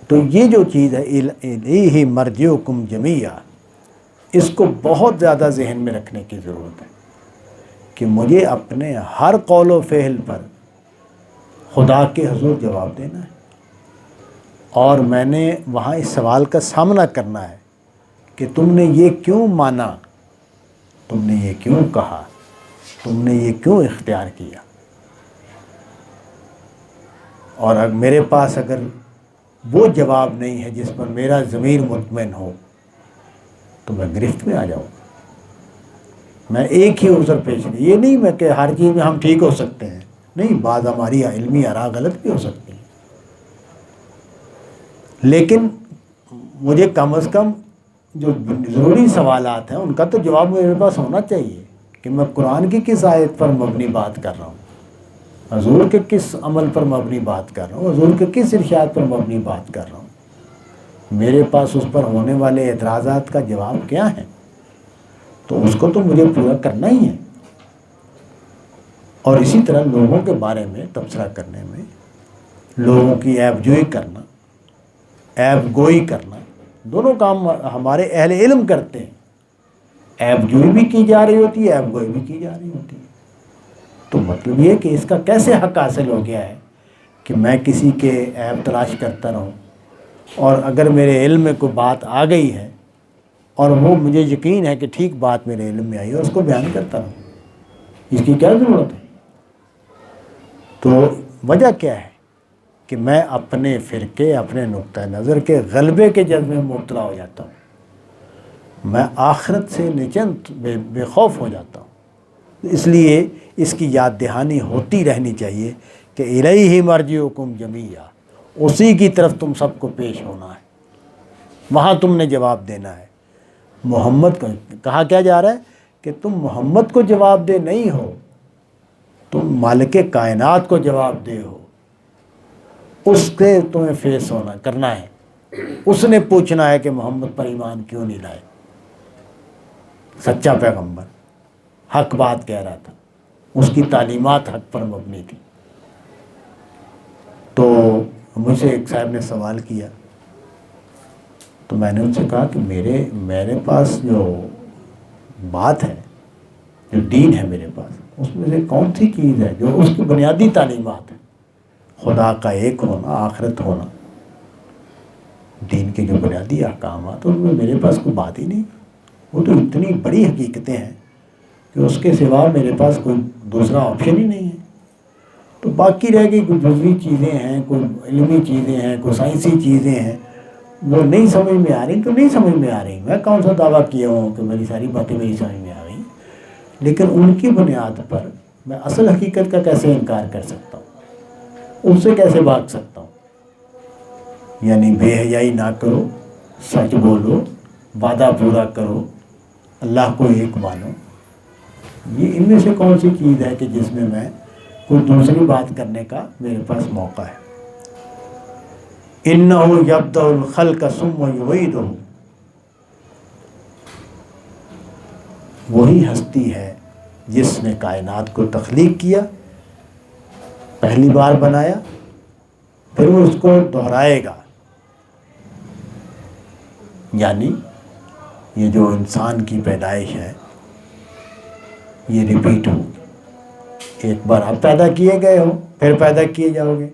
تو یہ جو چیز ہے الیہ مرجعکم جمیعا، اس کو بہت زیادہ ذہن میں رکھنے کی ضرورت ہے کہ مجھے اپنے ہر قول و فعل پر خدا کے حضور جواب دینا ہے، اور میں نے وہاں اس سوال کا سامنا کرنا ہے کہ تم نے یہ کیوں مانا، تم نے یہ کیوں کہا، تم نے یہ کیوں اختیار کیا. اور اگر میرے پاس اگر وہ جواب نہیں ہے جس پر میرا ضمیر مطمئن ہو تو میں گرفت میں آ جاؤں گا. میں ایک ہی عذر پیش نہیں، یہ نہیں میں کہ ہر چیز میں ہم ٹھیک ہو سکتے ہیں، نہیں، بعض ہماری علمی آراء غلط بھی ہو سکتی ہیں، لیکن مجھے کم از کم جو ضروری سوالات ہیں ان کا تو جواب میرے پاس ہونا چاہیے کہ میں قرآن کی کس آیت پر مبنی بات کر رہا ہوں، حضور کے کس عمل پر مبنی بات کر رہا ہوں، حضور کے کس ارشاد پر مبنی بات کر رہا ہوں. میرے پاس اس پر ہونے والے اعتراضات کا جواب کیا ہے، تو اس کو تو مجھے پورا کرنا ہی ہے. اور اسی طرح لوگوں کے بارے میں تبصرہ کرنے میں، لوگوں کی عیب جوئی کرنا، عیب گوئی کرنا، دونوں کام ہمارے اہل علم کرتے ہیں. عیب جوئی بھی کی جا رہی ہوتی ہے، عیب گوئی بھی کی جا رہی ہوتی ہے. تو مطلب یہ کہ اس کا کیسے حق حاصل ہو گیا ہے کہ میں کسی کے عیب تلاش کرتا رہوں، اور اگر میرے علم میں کوئی بات آ گئی ہے اور وہ مجھے یقین ہے کہ ٹھیک بات میرے علم میں آئی ہے، اس کو بیان کرتا رہوں. اس کی کیا ضرورت ہے؟ تو وجہ کیا ہے کہ میں اپنے فرقے، اپنے نقطہ نظر کے غلبے کے جذبے میں مبتلا ہو جاتا ہوں. میں آخرت سے نچنت بے خوف ہو جاتا ہوں. اس لیے اس کی یاد دہانی ہوتی رہنی چاہیے کہ الیہ مرجعکم جمیعا، اسی کی طرف تم سب کو پیش ہونا ہے، وہاں تم نے جواب دینا ہے. محمد کو کہا کیا جا رہا ہے کہ تم محمد کو جواب دے نہیں ہو، تم مالک کائنات کو جواب دے ہو. اس کے تمہیں فیس ہونا کرنا ہے. اس نے پوچھنا ہے کہ محمد پر ایمان کیوں نہیں لائے. سچا پیغمبر حق بات کہہ رہا تھا، اس کی تعلیمات حق پر مبنی تھی. تو مجھ سے ایک صاحب نے سوال کیا تو میں نے ان سے کہا کہ میرے پاس جو بات ہے، جو دین ہے میرے پاس، اس میں سے کون سی چیز ہے جو اس کی بنیادی تعلیمات ہے، خدا کا ایک ہونا، آخرت ہونا، دین کے جو بنیادی احکامات، ان میں میرے پاس کوئی بات ہی نہیں. وہ تو اتنی بڑی حقیقتیں ہیں کہ اس کے سوا میرے پاس کوئی دوسرا آپشن ہی نہیں ہے. تو باقی رہ گئی کوئی جزوی چیزیں ہیں، کوئی علمی چیزیں ہیں، کوئی سائنسی چیزیں ہیں، وہ نہیں سمجھ میں آ رہی تو نہیں سمجھ میں آ رہی. میں کون سا دعویٰ کیا ہوں کہ میری ساری باتیں میری سمجھ میں آ رہی، لیکن ان کی بنیاد پر میں اصل حقیقت کا کیسے انکار کر سکتا ہوں، ان سے کیسے بھاگ سکتا ہوں. یعنی بے حیائی نہ کرو، سچ بولو، وعدہ پورا کرو، اللہ کو ایک مانو. یہ ان میں سے کون سی چیز ہے کہ جس میں میں کوئی دوسری بات کرنے کا میرے پاس موقع ہے. اِنَّهُ يَبْدَأُ الْخَلْقَ ثُمَّ يُعِيدُهُ، وہی ہستی ہے جس نے کائنات کو تخلیق کیا، پہلی بار بنایا، پھر وہ اس کو دہرائے گا. یعنی یہ جو انسان کی پیدائش ہے، یہ ریپیٹ ہوگی، ایک بار آپ پیدا کیے گئے ہو پھر پیدا کیے جاؤ گے۔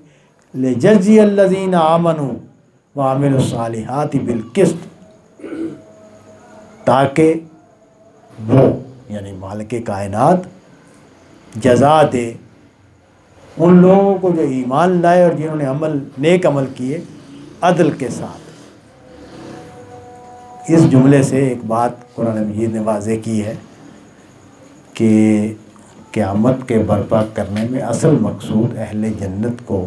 لِيَجْزِيَ الَّذِينَ آمَنُوا وَعَمِلُوا الصَّالِحَاتِ بِالْقِسْطِ، تاکہ وہ یعنی مالک کائنات جزا دے ان لوگوں کو جو ایمان لائے اور جنہوں نے نیک عمل کیے عدل کے ساتھ۔ اس جملے سے ایک بات قرآن مجید نے واضح کی ہے کہ قیامت کے برپا کرنے میں اصل مقصود اہل جنت کو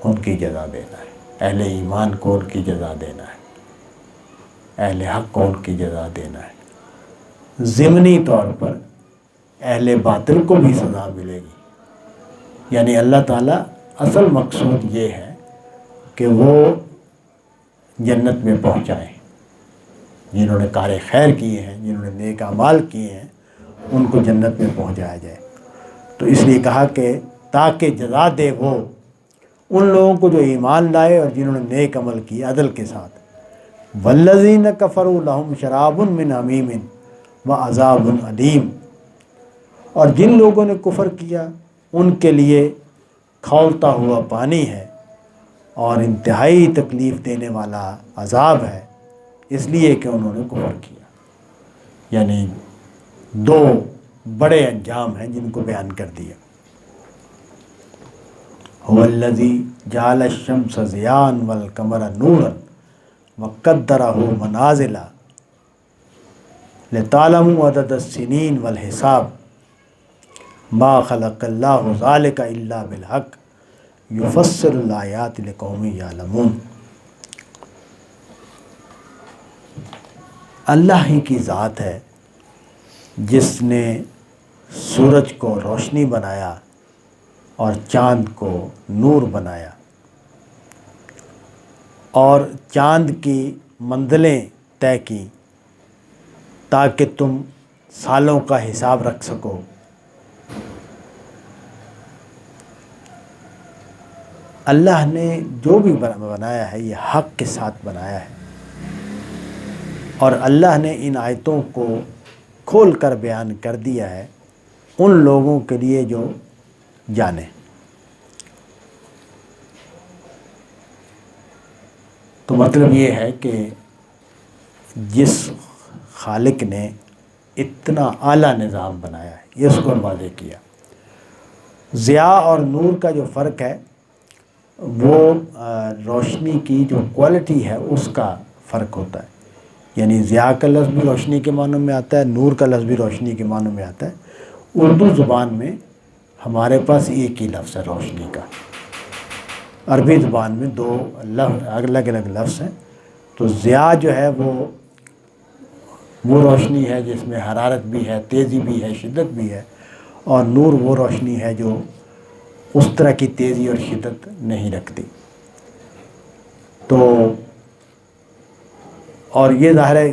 ان کی جزا دینا ہے، اہل ایمان کو ان کی جزا دینا ہے، اہل حق کو ان کی جزا دینا ہے۔ ضمنی طور پر اہل باطل کو بھی سزا ملے گی، یعنی اللہ تعالیٰ اصل مقصود یہ ہے کہ وہ جنت میں پہنچائیں، جنہوں نے کار خیر کیے ہیں، جنہوں نے نیک اعمال کیے ہیں، ان کو جنت میں پہنچایا جائے۔ تو اس لیے کہا کہ تاکہ جزا دے وہ ان لوگوں کو جو ایمان لائے اور جنہوں نے نیک عمل کیے عدل کے ساتھ۔ والذین کفروا لہم شراب من حمیم وعذاب علیم، اور جن لوگوں نے کفر کیا ان کے لیے کھولتا ہوا پانی ہے اور انتہائی تکلیف دینے والا عذاب ہے، اس لیے کہ انہوں نے کفر کیا۔ یعنی دو بڑے انجام ہیں جن کو بیان کر دیا۔ هو الذی جعل الشمس ضیاء والقمر نورا وقدرہ منازل لتعلموا عدد السنین والحساب ما خلق اللہ ذلک الا بالحق یفصل الآیات لقوم یعلمون۔ اللہ ہی کی ذات ہے جس نے سورج کو روشنی بنایا اور چاند کو نور بنایا، اور چاند کی منزلیں طے کی تاکہ تم سالوں کا حساب رکھ سکو۔ اللہ نے جو بھی بنایا ہے یہ حق کے ساتھ بنایا ہے، اور اللہ نے ان آیتوں کو کھول کر بیان کر دیا ہے ان لوگوں کے لیے جو جانے۔ تو مطلب یہ ہے کہ جس خالق نے اتنا اعلیٰ نظام بنایا ہے یہ اس کو واضح کیا۔ ضیاء اور نور کا جو فرق ہے وہ روشنی کی جو کوالٹی ہے اس کا فرق ہوتا ہے، یعنی ضیاء کا لفظ بھی روشنی کے معنوں میں آتا ہے، نور کا لفظ بھی روشنی کے معنوں میں آتا ہے۔ اردو زبان میں ہمارے پاس ایک ہی لفظ ہے روشنی کا، عربی زبان میں دو الگ الگ لفظ ہیں۔ تو ضیاء جو ہے وہ روشنی ہے جس میں حرارت بھی ہے، تیزی بھی ہے، شدت بھی ہے، اور نور وہ روشنی ہے جو اس طرح کی تیزی اور شدت نہیں رکھتی۔ تو اور یہ ظاہر ہے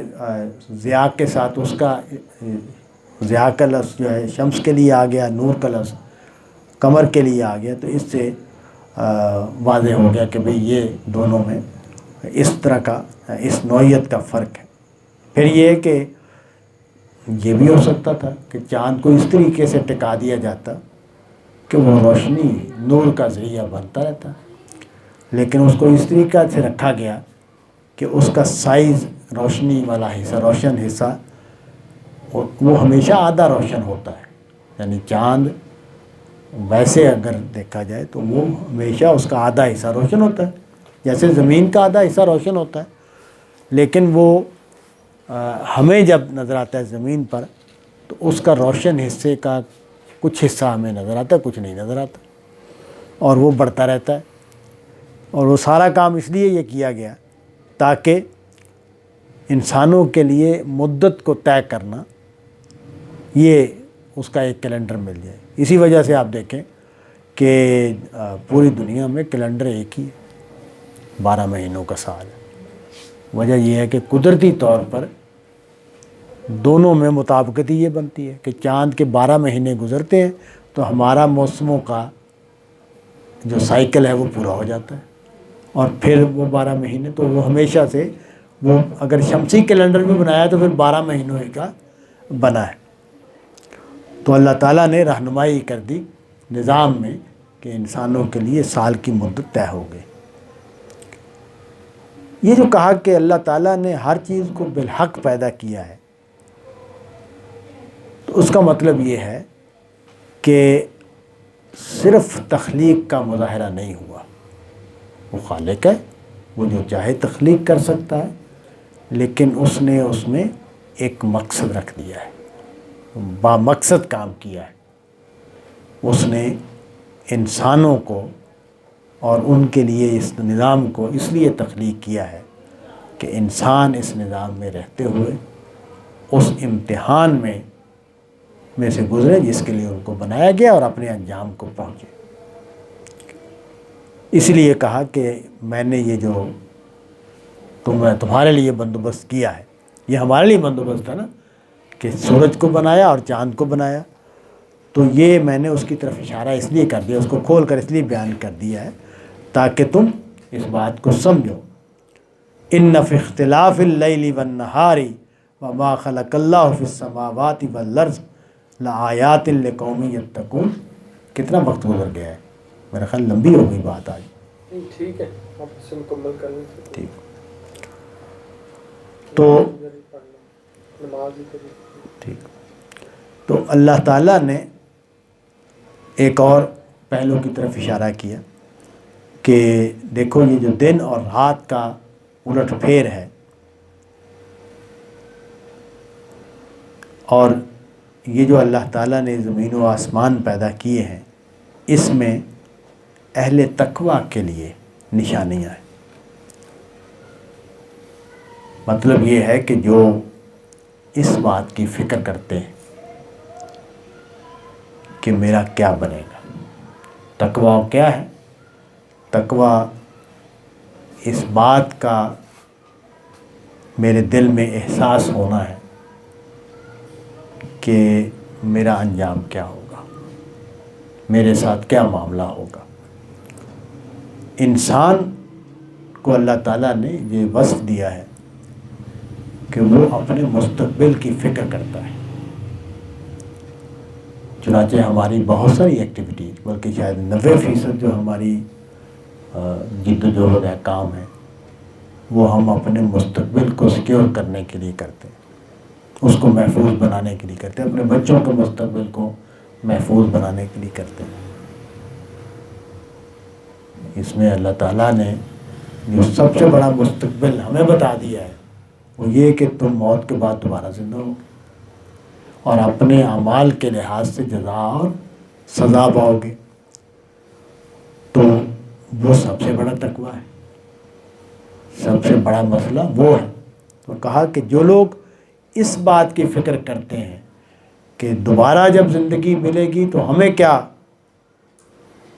ضیاء کے ساتھ اس کا ضیاء کا لفظ جو ہے شمس کے لیے آ گیا، نور کا لفظ قمر کے لیے آ گیا، تو اس سے واضح ہو گیا کہ بھئی یہ دونوں میں اس طرح کا اس نوعیت کا فرق ہے۔ پھر یہ کہ یہ بھی ہو سکتا تھا کہ چاند کو اس طریقے سے ٹکا دیا جاتا کہ وہ روشنی نور کا ذریعہ بنتا رہتا، لیکن اس کو اس طریقہ سے رکھا گیا کہ اس کا سائز روشنی والا حصہ، روشن حصہ وہ ہمیشہ آدھا روشن ہوتا ہے۔ یعنی چاند ویسے اگر دیکھا جائے تو وہ ہمیشہ اس کا آدھا حصہ روشن ہوتا ہے، جیسے زمین کا آدھا حصہ روشن ہوتا ہے، لیکن وہ ہمیں جب نظر آتا ہے زمین پر تو اس کا روشن حصے کا کچھ حصہ ہمیں نظر آتا ہے، کچھ نہیں نظر آتا، اور وہ بڑھتا رہتا ہے۔ اور وہ سارا کام اس لیے یہ کیا گیا تاکہ انسانوں کے لیے مدت کو طے کرنا یہ اس کا ایک کیلنڈر مل جائے۔ اسی وجہ سے آپ دیکھیں کہ پوری دنیا میں کیلنڈر ایک ہی ہے، 12 مہینوں کا سال ہے۔ وجہ یہ ہے کہ قدرتی طور پر دونوں میں مطابقت ہی یہ بنتی ہے کہ چاند کے 12 مہینے گزرتے ہیں تو ہمارا موسموں کا جو سائیکل ہے وہ پورا ہو جاتا ہے، اور پھر وہ 12 مہینے تو وہ ہمیشہ سے وہ اگر شمسی کیلنڈر بھی بنایا تو پھر 12 مہینوں کا بنا ہے۔ تو اللہ تعالیٰ نے رہنمائی کر دی نظام میں کہ انسانوں کے لیے سال کی مدت طے ہو گئی۔ یہ جو کہا کہ اللہ تعالیٰ نے ہر چیز کو بالحق پیدا کیا ہے، تو اس کا مطلب یہ ہے کہ صرف تخلیق کا مظاہرہ نہیں ہوا۔ وہ خالق ہے، وہ جو چاہے تخلیق کر سکتا ہے، لیکن اس نے اس میں ایک مقصد رکھ دیا ہے، بامقصد کام کیا ہے۔ اس نے انسانوں کو اور ان کے لیے اس نظام کو اس لیے تخلیق کیا ہے کہ انسان اس نظام میں رہتے ہوئے اس امتحان میں سے گزرے جس کے لیے ان کو بنایا گیا اور اپنے انجام کو پہنچے۔ اس لیے کہا کہ میں نے یہ جو تمہارے لیے بندوبست کیا ہے، یہ ہمارے لیے بندوبست تھا نا کہ سورج کو بنایا اور چاند کو بنایا، تو یہ میں نے اس کی طرف اشارہ اس لیے کر دیا، اس کو کھول کر اس لیے بیان کر دیا ہے تاکہ تم اس بات کو سمجھو۔ ان فی اختلاف اللیل والنہار وما خلق اللہ فی السماوات والارض لآیات لقوم یتقون۔ کتنا وقت گزر گیا ہے، میرا خیال لمبی ہو گئی بات آج۔ ٹھیک ہے، آپ اسے مکمل کر لیں۔ ٹھیک، تو ٹھیک، تو اللہ تعالیٰ نے ایک اور پہلو کی طرف اشارہ کیا کہ دیکھو یہ جو دن اور رات کا الٹ پھیر ہے، اور یہ جو اللہ تعالیٰ نے زمین و آسمان پیدا کیے ہیں، اس میں اہل تقویٰ کے لیے نشانیاں ہیں۔ مطلب یہ ہے کہ جو اس بات کی فکر کرتے ہیں کہ میرا کیا بنے گا۔ تقویٰ کیا ہے؟ تقویٰ اس بات کا میرے دل میں احساس ہونا ہے کہ میرا انجام کیا ہوگا، میرے ساتھ کیا معاملہ ہوگا۔ انسان کو اللہ تعالیٰ نے یہ وصف دیا ہے کہ وہ اپنے مستقبل کی فکر کرتا ہے۔ چنانچہ ہماری بہت ساری ایکٹیویٹیز، بلکہ شاید 90% جو ہماری جد و جہد ہے، کام ہے، وہ ہم اپنے مستقبل کو سیکیور کرنے کے لیے کرتے ہیں، اس کو محفوظ بنانے کے لیے کرتے ہیں، اپنے بچوں کے مستقبل کو محفوظ بنانے کے لیے کرتے ہیں۔ اس میں اللہ تعالیٰ نے جو سب سے بڑا مستقبل ہمیں بتا دیا ہے وہ یہ کہ تم موت کے بعد دوبارہ زندہ ہو اور اپنے اعمال کے لحاظ سے جزا اور سزا پاؤ گے۔ تو وہ سب سے بڑا تقویٰ ہے، سب سے بڑا مسئلہ وہ ہے۔ تو کہا کہ جو لوگ اس بات کی فکر کرتے ہیں کہ دوبارہ جب زندگی ملے گی تو ہمیں کیا،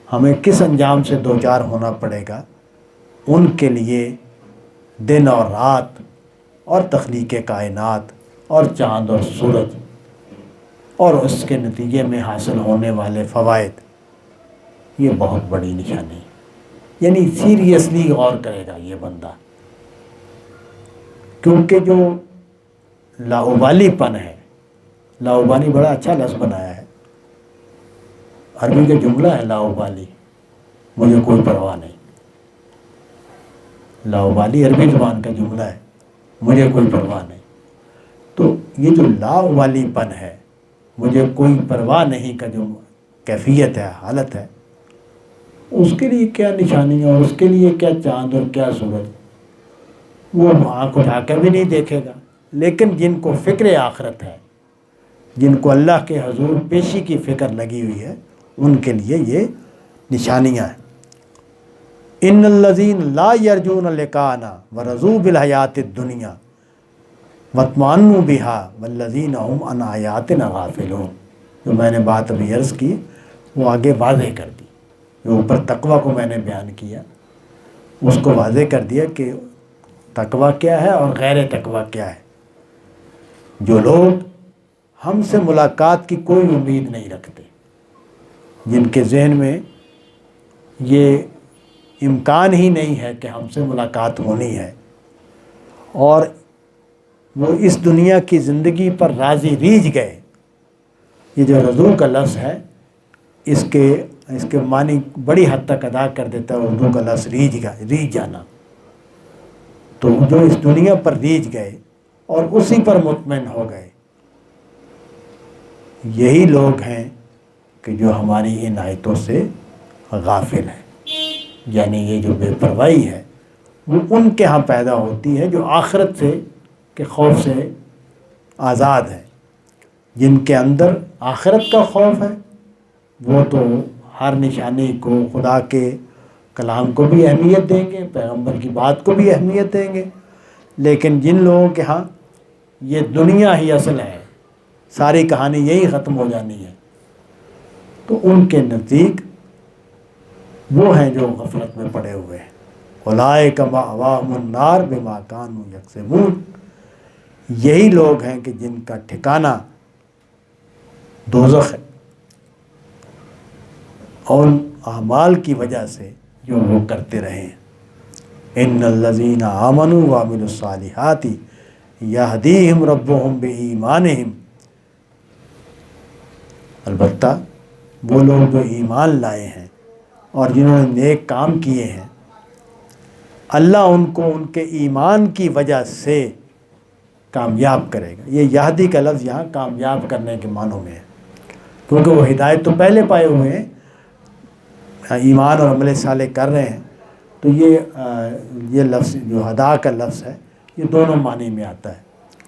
ہمیں کس انجام سے دوچار ہونا پڑے گا، ان کے لیے دن اور رات اور تخلیق کائنات اور چاند اور سورج اور اس کے نتیجے میں حاصل ہونے والے فوائد، یہ بہت بڑی نشانی ہے۔ یعنی سیریسلی غور کرے گا یہ بندہ، کیونکہ جو لاابالی پن ہے، لاابالی بڑا اچھا لفظ بنایا ہے، عربی کا جملہ ہے لاابالی، مجھے کوئی پرواہ نہیں۔ لاابالی عربی زبان کا جملہ ہے، مجھے کوئی پرواہ نہیں۔ تو یہ جو لاابالی پن ہے، مجھے کوئی پرواہ نہیں کا جو کیفیت ہے، حالت ہے، اس کے لیے کیا نشانی ہے اور اس کے لیے کیا چاند اور کیا سورج، وہ آنکھ اٹھا کر بھی نہیں دیکھے گا۔ لیکن جن کو فکر آخرت ہے، جن کو اللہ کے حضور پیشی کی فکر لگی ہوئی ہے، ان کے لیے یہ نشانیاں ہیں۔ ان الذین لا یرجون لقاءنا ورضوا بالحیات الدنیا واطمأنوا بها والذین هم عن آیاتنا غافلون۔ جو میں نے بات ابھی عرض کی وہ آگے واضح کر دی، جو اوپر تقویٰ کو میں نے بیان کیا اس کو واضح کر دیا کہ تقویٰ کیا ہے اور غیر تقویٰ کیا ہے۔ جو لوگ ہم سے ملاقات کی کوئی امید نہیں رکھتے، جن کے ذہن میں یہ امکان ہی نہیں ہے کہ ہم سے ملاقات ہونی ہے، اور وہ اس دنیا کی زندگی پر راضی ریجھ گئے یہ جو رضو کا لفظ ہے اس کے معنی بڑی حد تک ادا کر دیتا ہے اردو کا لفظ ریجھ جانا. تو جو اس دنیا پر ریجھ گئے اور اسی پر مطمئن ہو گئے، یہی لوگ ہیں کہ جو ہماری ان آیتوں سے غافل ہیں. یعنی یہ جو بے پرواہی ہے وہ ان کے ہاں پیدا ہوتی ہے جو آخرت سے کے خوف سے آزاد ہے. جن کے اندر آخرت کا خوف ہے وہ تو ہر نشانی کو، خدا کے کلام کو بھی اہمیت دیں گے، پیغمبر کی بات کو بھی اہمیت دیں گے. لیکن جن لوگوں کے ہاں یہ دنیا ہی اصل ہے، ساری کہانی یہی ختم ہو جانی ہے، تو ان کے نزدیک وہ ہیں جو غفلت میں پڑے ہوئے ہیں. اولئک مأواہم النار بما کانوا یکسبون. یہی لوگ ہیں کہ جن کا ٹھکانہ دوزخ ہے، اور اعمال کی وجہ سے جو وہ کرتے رہے ہیں. ان الذین آمنوا وعملوا الصالحات یہدیہم ربہم بایمانہم. البتہ وہ لوگ جو ایمان لائے ہیں اور جنہوں نے نیک کام کیے ہیں، اللہ ان کو ان کے ایمان کی وجہ سے کامیاب کرے گا. یہ یہدی کا لفظ یہاں کامیاب کرنے کے معنوں میں ہے، کیونکہ وہ ہدایت تو پہلے پائے ہوئے ہیں، ایمان اور عمل صالح کر رہے ہیں. تو یہ لفظ جو ہدا کا لفظ ہے یہ دونوں معنی میں آتا ہے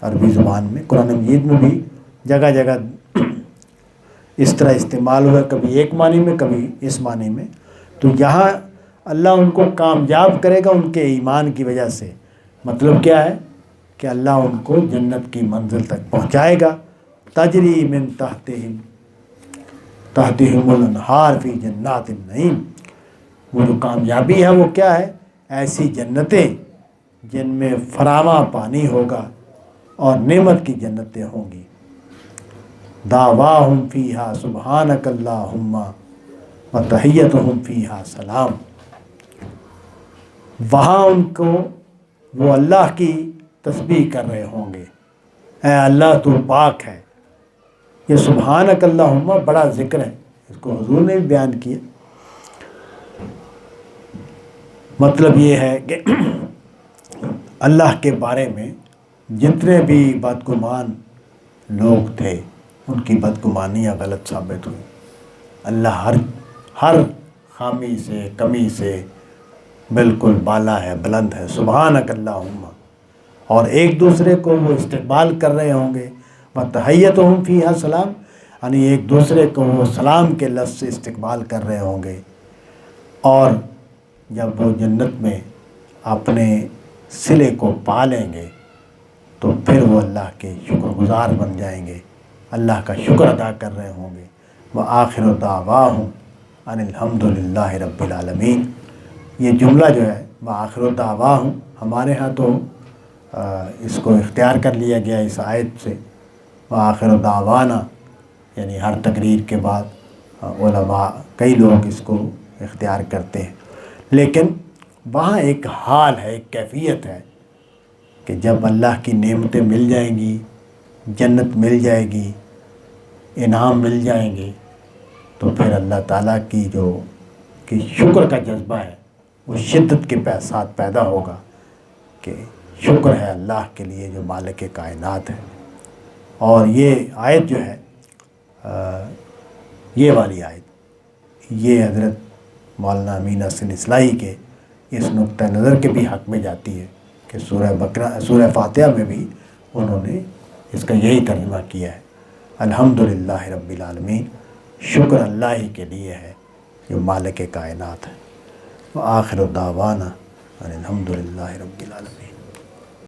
عربی زبان میں. قرآن مجید میں بھی جگہ جگہ اس طرح استعمال ہوا، کبھی ایک معنی میں کبھی اس معنی میں. تو یہاں اللہ ان کو کامیاب کرے گا ان کے ایمان کی وجہ سے. مطلب کیا ہے کہ اللہ ان کو جنت کی منزل تک پہنچائے گا. تجری من تحتہم الانہار فی جنات النعیم. وہ جو کامیابی ہے وہ کیا ہے؟ ایسی جنتیں جن میں فراواں پانی ہوگا اور نعمت کی جنتیں ہوں گی. دعواہم فیہا سبحانک اللہم وتحیتہم فیہا سلام. وہاں ان کو وہ اللہ کی تسبیح کر رہے ہوں گے، اے اللہ تو پاک ہے. یہ سبحانک اللہم بڑا ذکر ہے، اس کو حضور نے بھی بیان کیا. مطلب یہ ہے کہ اللہ کے بارے میں جتنے بھی بدگمان لوگ تھے ان کی بدگمانیاں غلط ثابت ہوئی. اللہ ہر خامی سے، کمی سے بالکل بالا ہے، بلند ہے. سبحانک اللہم. اور ایک دوسرے کو وہ استقبال کر رہے ہوں گے. وتحیتہم فیہا سلام، یعنی ایک دوسرے کو وہ سلام کے لفظ سے استقبال کر رہے ہوں گے. اور جب وہ جنت میں اپنے صلے کو پا لیں گے تو پھر وہ اللہ کے شکر گزار بن جائیں گے، اللہ کا شکر ادا کر رہے ہوں گے. وآخر دعواہم ان الحمد للہ رب العالمین. یہ جملہ جو ہے وآخر دعواہم، ہمارے ہاں تو اس کو اختیار کر لیا گیا اس آیت سے. وآخر دعوانا یعنی ہر تقریر کے بعد علماء کئی لوگ اس کو اختیار کرتے ہیں. لیکن وہاں ایک حال ہے، ایک کیفیت ہے کہ جب اللہ کی نعمتیں مل جائیں گی، جنت مل جائے گی، انعام مل جائیں گے، تو پھر اللہ تعالیٰ کی کہ شکر کا جذبہ ہے وہ شدت کے ساتھ پیدا ہوگا کہ شکر ہے اللہ کے لیے جو مالک کائنات ہے. اور یہ آیت جو ہے یہ والی آیت یہ حضرت مولانا امین حسن اصلاحی کے اس نقطہ نظر کے بھی حق میں جاتی ہے کہ سورہ فاتحہ میں بھی انہوں نے اس کا یہی ترجمہ کیا ہے، الحمدللہ رب العالمین. شکر اللہ ہی کے لیے ہے جو مالک کائنات ہے. وآخر دعوانا ان الحمدللہ رب العالمین.